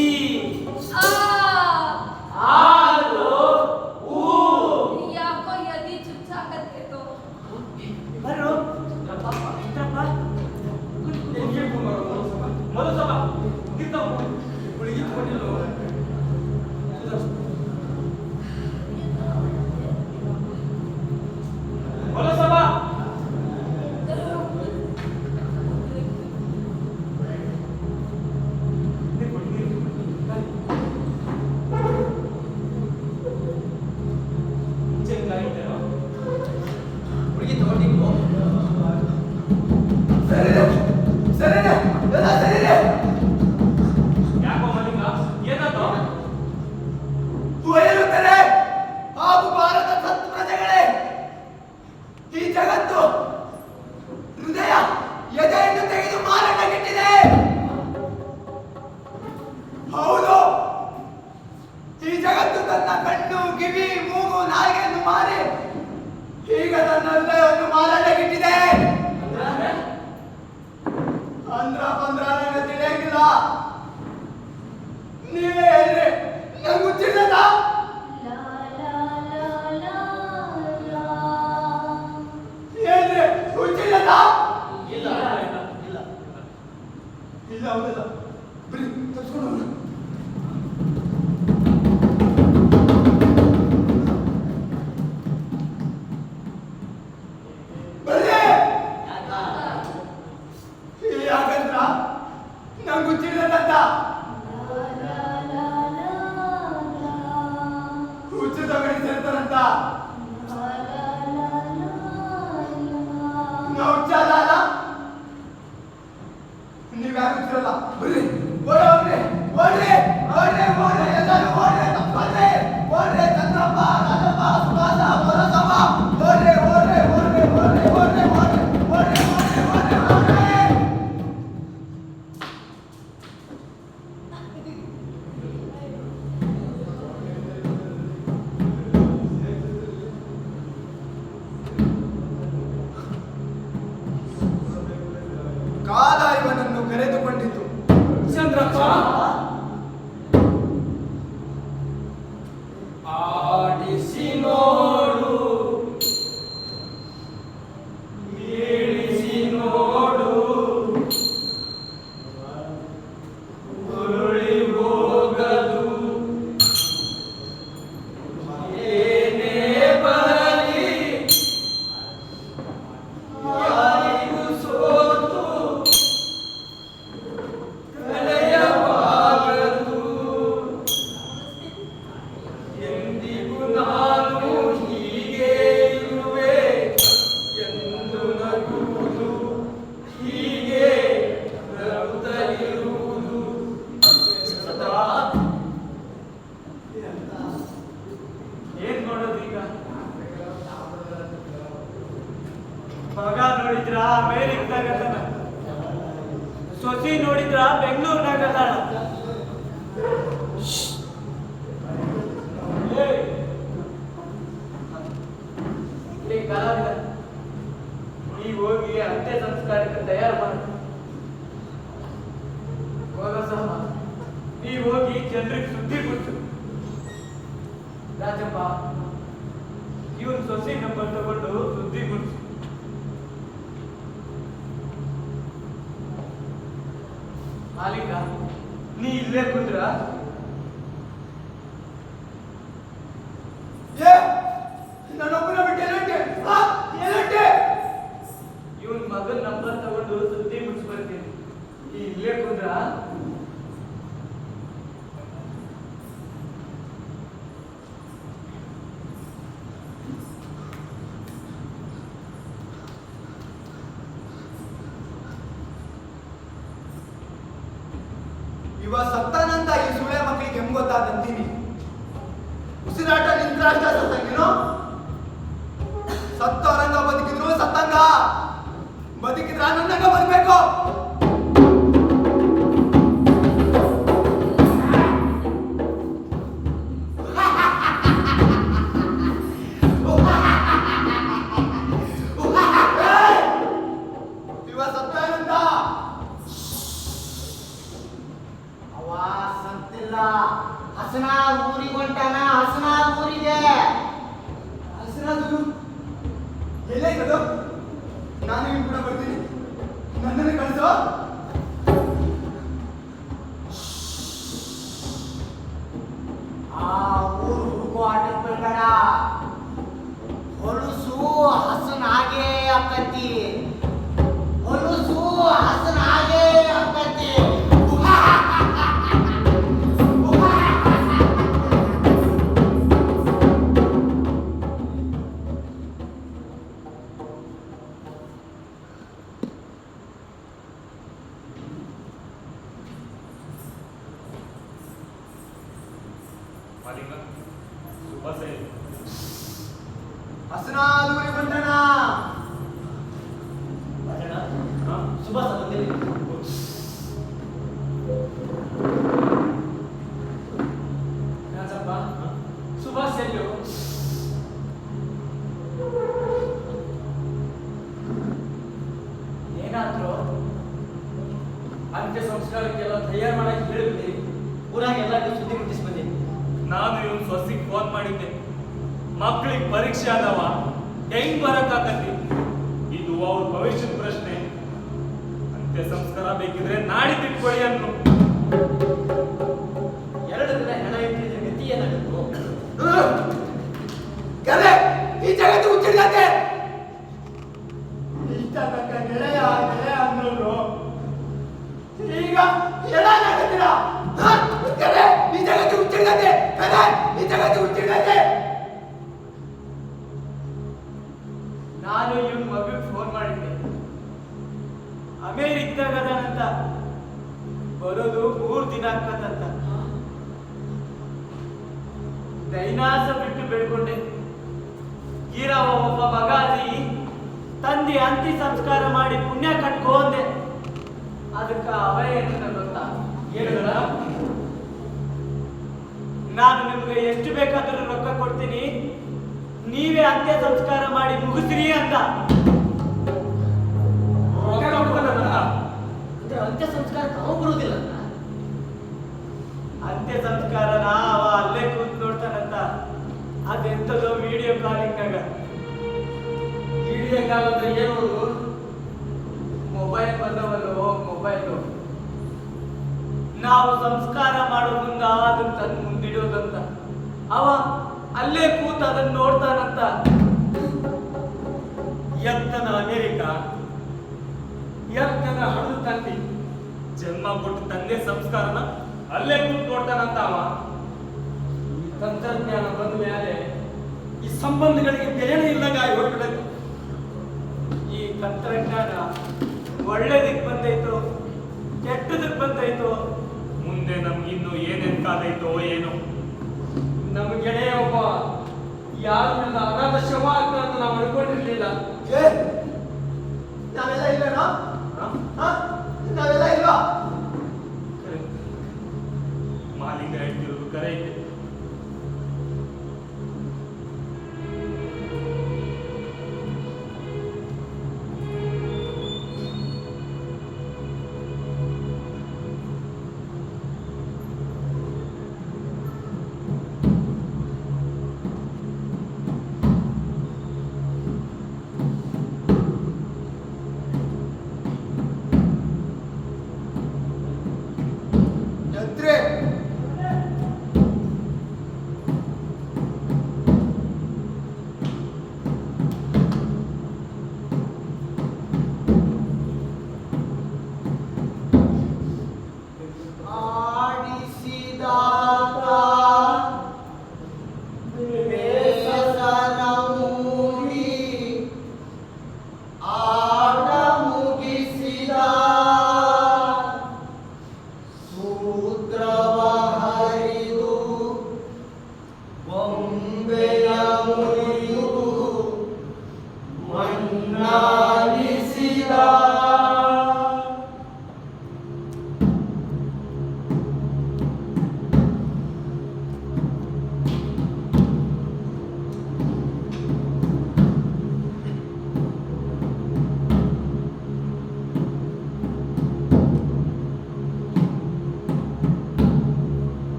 ಆ ಆರು ಉ ಯಾಕೋ ಎದಿ ಚುಚ್ಚಾಕತ್ತೇತೋ. ಬರೋ ಮಧುಸಭಾ ಉಳಿಗಿಟ್ಕೊಂಡಿಲ್ಲ. ಮಧುಸಭಾ ಹುಡುಗಿ ತಗೊಂಡಿದ್ದು ಸರಿನೆ ಸರಿನೆ ಎಲ್ಲ ಸರಿನೆ. ಯಾಕೋ ಮಲ್ಲಿಕ ಏನಾಯ್ತು? ಒಯ್ಯುತ್ತದೆ ಹಾಗೂ ಭಾರತ ಸತ್ ಪ್ರಜೆಗಳೇ, ಈ ಜಗತ್ತು ಹೃದಯ ಎದೆಯನ್ನು ತೆಗೆದು ಮಾರಾಟಕ್ಕಿಟ್ಟಿದೆ. ಹೌದು, ಈ ಜಗತ್ತು ತನ್ನ ಕಣ್ಣು ಕಿವಿ ಮೂಗು ನಾಲಿಗೆಯನ್ನು ಮಾರಿ ಈಗ ತನ್ನ ಹೃದಯವನ್ನು ಮಾರಾಟಕ್ಕಿಟ್ಟಿದೆ. ಅಂದ್ರ ಬಂದ್ರ ನನಗೆ ತಿಳಿಯಂಗಿಲ್ಲ. ನೀವೇ ಹೇಳ್ರಿ, ನಂಗೆ ಗೊತ್ತಿಲ್ಲದ ಹೇಳ್ರಿ, ಗೊತ್ತಿಲ್ಲದ ಇಲ್ಲ ಇಲ್ಲ ಹೌದಲ್ಲ, ಬರೀ ತಪ್ಸ್ಕೊಂಡು ಹೋಗೋಣ. ಬರ್ರಿ ಯಾಕಂದ್ರ ನಂಗೆ ಗೊತ್ತಿಲ್ಲದಂತ ಹುಚ್ಚು ತಗಡಿ ಸೇರ್ತಾರಂತ. ನಾವು ಹುಚ್ಚಲ್ಲ, ನೀವ್ಯಾರು ಹುಚ್ಚಿರಲ್ಲ. ಬರ್ರಿ ಓಡ್ರಿ ಓಡ್ರಿ ಓಡ್ರಿ ಓಡ್ರಿ ಎಲ್ಲರೂ ಓಡ್ರಿ, ತಪ್ಪಿಸ್ಕೊಳ್ರಿ ಓಡ್ರಿ. ಚಂದ್ರಪ್ಪ ರಾಜಪ್ಪ ಸುಭಾಸ ಮರಸಮ್ಮ ಓಡ್ರಿ ಓಡ್ರಿ ಓಡ್ರಿ ಓಡ್ರಿ ಓಡ್ರಿ ಓಡ್ರಿ ಓಡ್ರಿ ಓಡ್ರಿ ಓಡ್ರಿ ಓಡ್ರಿ. ಕಾಲ ಇವನನ್ನು ಕರೆದುಕೊಂಡಿತು. ಚಂದ್ರಪ್ಪ ಆಡಿಸಿ ನೋಡು, ಇಳಿಸಿ ನೋಡು, ಉರುಳಿ ಹೋಗದು ಏನೇ ಬರಲಿ, ಯಾರಿಗೂ ಸೋತು ಕಳೆಯಬಾರದು. ಎಂದಿಗೂ ನಾನು ಹೀಗೆ ಇರುವೆ ಎಂದು ನಗುವುದು, ಹೀಗೆ ನಗುತ್ತಲಿರುವುದು ಸದಾ. ಏನ್ ಮಾಡೋದು ಈಗ? ಮಗ ನೋಡಿದ್ರ ಅಮೇರಿಕದಾಗ, ಸೊಸಿ ನೋಡಿದ್ರ ಬೆಂಗಳೂರಿನಾಗ ಅದಾಳ. ಕಲಾವಿದ, ನೀವ್ ಹೋಗಿ ಅಂತ್ಯ ಸಂಸ್ಕಾರಕ್ಕೆ ತಯಾರು ಮಾಡಿ. ಹೋಗಸಮ್ಮ, ನೀವ್ ಹೋಗಿ ಜನರಿಗೆ ಸುದ್ದಿ ಕೊಟ್ಟು. ರಾಜಪ್ಪ, ಇವನ್ ಸೊಸಿ ನಂಬರ್ ತಗೊಂಡು ಸುದ್ದಿ ಕೊಡ್ಸು. ಮಾಲೀಕ, ನೀ ಇಲ್ಲೇ ಕುಂದ್ರ ನನ್ನೊಬ್ಬನ ಬಿಟ್ಟು ಎಲ್ಲಂಟೆ ಎಲ್ಲಂಟೆ. ಇವನ್ ಮಗನ್ ನಂಬರ್ ತಗೊಂಡು ಸುದ್ದಿ ಮುಗಿಸ್ಬರ್ತೀನಿ. ನೀ ಇಲ್ಲೇ ಕುಂದ್ರ ಇವ ಸತ್ತಾನಂತ ಈ ಸುಳೆ ಮಕ್ಕಳಿಗೆ ಹೆಂಗ್ ಗೊತ್ತಾದಂತೀನಿ. ಉಸಿರಾಟ ನಿಂತ್ರಾಷ್ಟ ಸತ್ತಂಗೇನು? ಸತ್ತವರಂಗ ಬದುಕಿದ್ರು ಸತ್ತಂಗ, ಬದುಕಿದ್ರ ನನ್ನಂಗ ಬದುಕಬೇಕು. ಇವ ಸತ್ತಂತ ಅವ ಸತ್ತಿಲ್ಲ, ಹಸನಾಗ್ ಊರಿಗೆ ಹೊಂಟಾನ, ಹಸನಾಗ್ ಊರಿಗೆ. ಹಸಿರಾದ್ರು ಎಲ್ಲೇ ಕದು, ನಾನು ಇವ್ನು ಕೂಡ ಬರ್ತೀನಿ, ನನ್ನನ್ನು ಕಳಿಸೋ. ಆ ಊರು ಹುಡುಗು ಆಟಕ್ಕೆ ಬೀಳ್ಬೇಡ. ಹೊಲಸು ಹಸನಾಗೇ ಆಕತಿ, ಹೊಲಸು ಹಸನಾಗೇ ಆಕತಿ. ಮಾಲಿಂಗ ಶುಭಾಶಯ. ಹಸನಾದೂರಿ ಬಂದಣ. ಹಾ? ಸುಭಾಸ ಬಂದಿರಿ. ರಾಜಪ್ಪ, ಸುಭಾಷ್ ಎಲ್ಲೋ? ಏನಾದ್ರು ಅಂತ್ಯ ಸಂಸ್ಕಾರಕ್ಕೆಲ್ಲ ತಯಾರು ಮಾಡಕ್ಕೆ ಹೇಳಿಬಿಡಿ. ಊರಾಗ ಎಲ್ಲರಿಗೂ ಸುದ್ದಿ ಮುಟ್ಟಿಸಿ ಬಂದೀನಿ. ನಾನು ಇವನ್ ಸೊಸಿಗೆ ಫೋನ್ ಮಾಡಿದ್ದೆ, ಮಕ್ಳಿಗೆ ಪರೀಕ್ಷೆ ಆದವ, ಹೆಂಗ್ ಬರಕಾಕತಿ? ಇದು ಅವ್ರ ಭವಿಷ್ಯದ ಪ್ರಶ್ನೆ. ಅಂತ್ಯ ಸಂಸ್ಕಾರ ಬೇಕಿದ್ರೆ ನಾಡಿದ್ದು ಇಟ್ಕೊಳ್ಳಿ ಅನ್ನು. 2 ದಿನ ಹೆಣ ಇಟ್ಟಿದ್ರೆ ಗತಿ ಏನಾಗುತ್ತೆ? ಕರೆ ಈ ಜಗತ್ತು ಹುಚ್ಚಿಡ್ದಂತೆ. ಇಷ್ಟ ತಕ್ಕ ಗೆಳೆಯ ಗೆಳೆಯ ಅಂದ್ರು ಈಗ ಏನಾಗತ್ತೀರಾ? ಕರೆ ಈ ಜಗತ್ತು ಹುಚ್ಚಿಡ್ದಂತೆ. ಕರೆ ಈ ಜಗತ್ತು ಹುಚ್ಚಿಡ್ದಂತೆ. ನಾನು ಇವ್ನ ಮಗಳಿಗೆ ಫೋನ್ ಮಾಡಿದ್ದೆ. ಅಮೇರಿಕದಾಗ ಅದಾನಂತ, ಬರೋದು 3 ದಿನ ಆಗ್ತದಂತ. ದೈನಾಸ ಬಿಟ್ಟು ಬೆಳ್ಕೊಂಡೆ. ಈರವ ಒಬ್ಬ ಮಗಾದಿ ತಂದೆ ಅಂತ್ಯ ಸಂಸ್ಕಾರ ಮಾಡಿ ಪುಣ್ಯ ಕಟ್ಕೋ ಅಂದೆ. ಅದಕ್ಕೆ ಅವ ಏನಂತ ಗೊತ್ತಾ? ಹೇಳಿದ್ರ, ನಾನು ನಿಮ್ಗೆ ಎಷ್ಟು ಬೇಕಾದ್ರೂ ರೊಕ್ಕ ಕೊಡ್ತೀನಿ, ನೀವೇ ಅಂತ್ಯ ಸಂಸ್ಕಾರ ಮಾಡಿ ಮುಗಿಸ್ರಿ ಅಂತ. ಅಂತ್ಯ ಸಂಸ್ಕಾರ ಬರುವುದಿಲ್ಲ. ಅಂತ್ಯ ಸಂಸ್ಕಾರನ ಅವ ಅಲ್ಲೇ ಕೂತ್ ನೋಡ್ತಾನಂತ. ಅದೆಂತದೋ ವಿಡಿಯೋ ಕಾಲಿಂಗ್ನಾಗ. ವಿಡಿಯೋ ಕಾಲ್ ಅಂದ್ರೆ ಏನು? ಮೊಬೈಲ್ ಬಂದವಲ್ಲೋ, ಮೊಬೈಲು. ನಾವು ಸಂಸ್ಕಾರ ಮಾಡೋ ಮುಂದ ಅದನ್ನ ತಂದು ಮುಂದಿಡೋದಂತ. ಅವ ಅಲ್ಲೇ ಕೂತ್ ಅದನ್ನ ನೋಡ್ತಾನಂತ. ಎತ್ತನ ಅಮೇರಿಕ, ಎತ್ತನ ಹಣದ ತಂತಿ. ಜನ್ಮ ಕೊಟ್ಟು ತಂದೆ ಸಂಸ್ಕಾರನ ಅಲ್ಲೇ ಕೂತ್ ನೋಡ್ತಾನಂತ ಅವ. ಈ ತಂತ್ರಜ್ಞಾನ ಬಂದ ಮೇಲೆ ಈ ಸಂಬಂಧಗಳಿಗೆ ಬೆಲೆನೇ ಇಲ್ಲಂಗ ಹೋಗ್ಬಿಡತ್ತೆ. ಈ ತಂತ್ರಜ್ಞಾನ ಒಳ್ಳೇದಕ್ಕೆ ಬಂದೈತೋ ಕೆಟ್ಟದಕ್ಕೆ ಬಂದೈತೋ? ಮುಂದೆ ನಮ್ಗಿನ್ನು ಏನೇನ್ ಕಾದೈತೋ ಏನೋ. ನಮ್ಮ ಗೆಳೆಯ ಒಬ್ಬ ಯಾರನ್ನೆಲ್ಲ ಅನಾಥ ಶವ ಆಗ್ತದೆ ಅಂತ ನಾವು ಅನ್ಕೊಂಡಿರ್ಲಿಲ್ಲ. ಏ ನಾವೆಲ್ಲ ಇಲ್ವೇನೋ? ನಾವೆಲ್ಲ ಇಲ್ವಾ? ಮಾಲಿಂಗ ಹೇಳ್ತಿರೋದು ಕರೆ ಇದೆ. ಎದ್ರೆ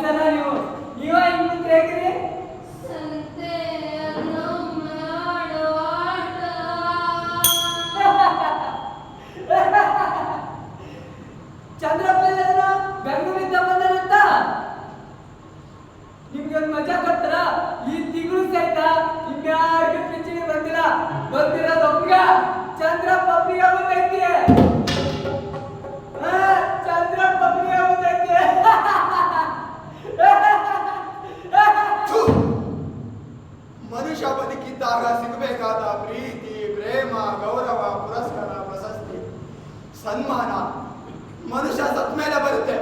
ಜನ ನೀವು ಹಿಂಗ್ ಮುಂದೆ ಹೇಗಿರಿ? ಸಂತೆಯನ್ನು ಮಾಡೋ ಆಟ. ಚಂದ್ರಪ್ಪ ಬೆಂಗಳೂರಿಂದ ಬಂದನಂತ ನಿಮ್ಗೆ ಒಂದು ಮಜಾ ಕೊಡ್ತಾರ? ಈ ತಿಂಗಳು ಸಹಿತ ಇನ್ಯಾರಿಗೂ ಪಿಂಚಣಿ ಬಂದಿಲ್ಲ. ಬಂದಿರೋದು ಒಪ್ಪಿಗ ಚಂದ್ರಪ್ಪ ಒಪ್ಪಿಗೆ ಬಂದೈತಿ. ಚಂದ್ರಪ್ಪ ಒಪ್ಪಿಗೆ ಬಂದೈತಿ. ಥು! ಮನುಷ್ಯ ಬದುಕಿದ್ದಾಗ ಸಿಗಬೇಕಾದ ಪ್ರೀತಿ, ಪ್ರೇಮ, ಗೌರವ, ಪುರಸ್ಕಾರ, ಪ್ರಶಸ್ತಿ, ಸನ್ಮಾನ ಮನುಷ್ಯ ಸತ್ ಮೇಲೆ ಬರುತ್ತೆ.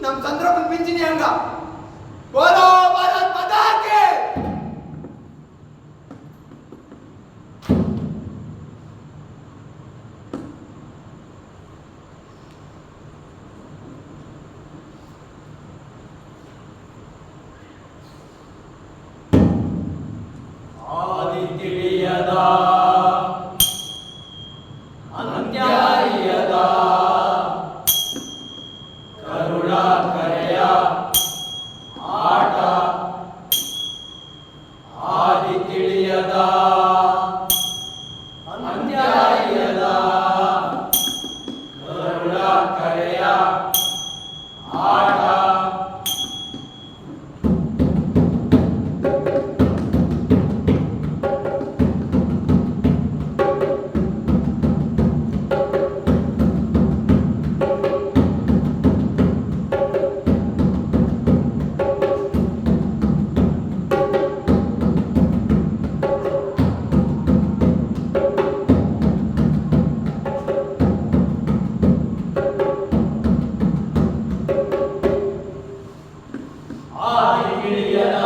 ನಮ್ ಚಂದ್ರಪ್ಪನ ಪಿಂಚಣಿ ಹಂಗ. ಬೋಲೋ ಭಾರತ್ ಮಾತಾ ಕಿ! ಆದಿತಿಳಿಯದ ಅಂತ್ಯಾಯದ ಕರುಳ ಕರೆಯ ಆಟ. ಆದಿತಿಳಿಯದ ಅಂತ್ಯಾಯದ ಕರುಳ ಕರೆಯ ಆಟ. ಆದಿಗಿಳಿಯದ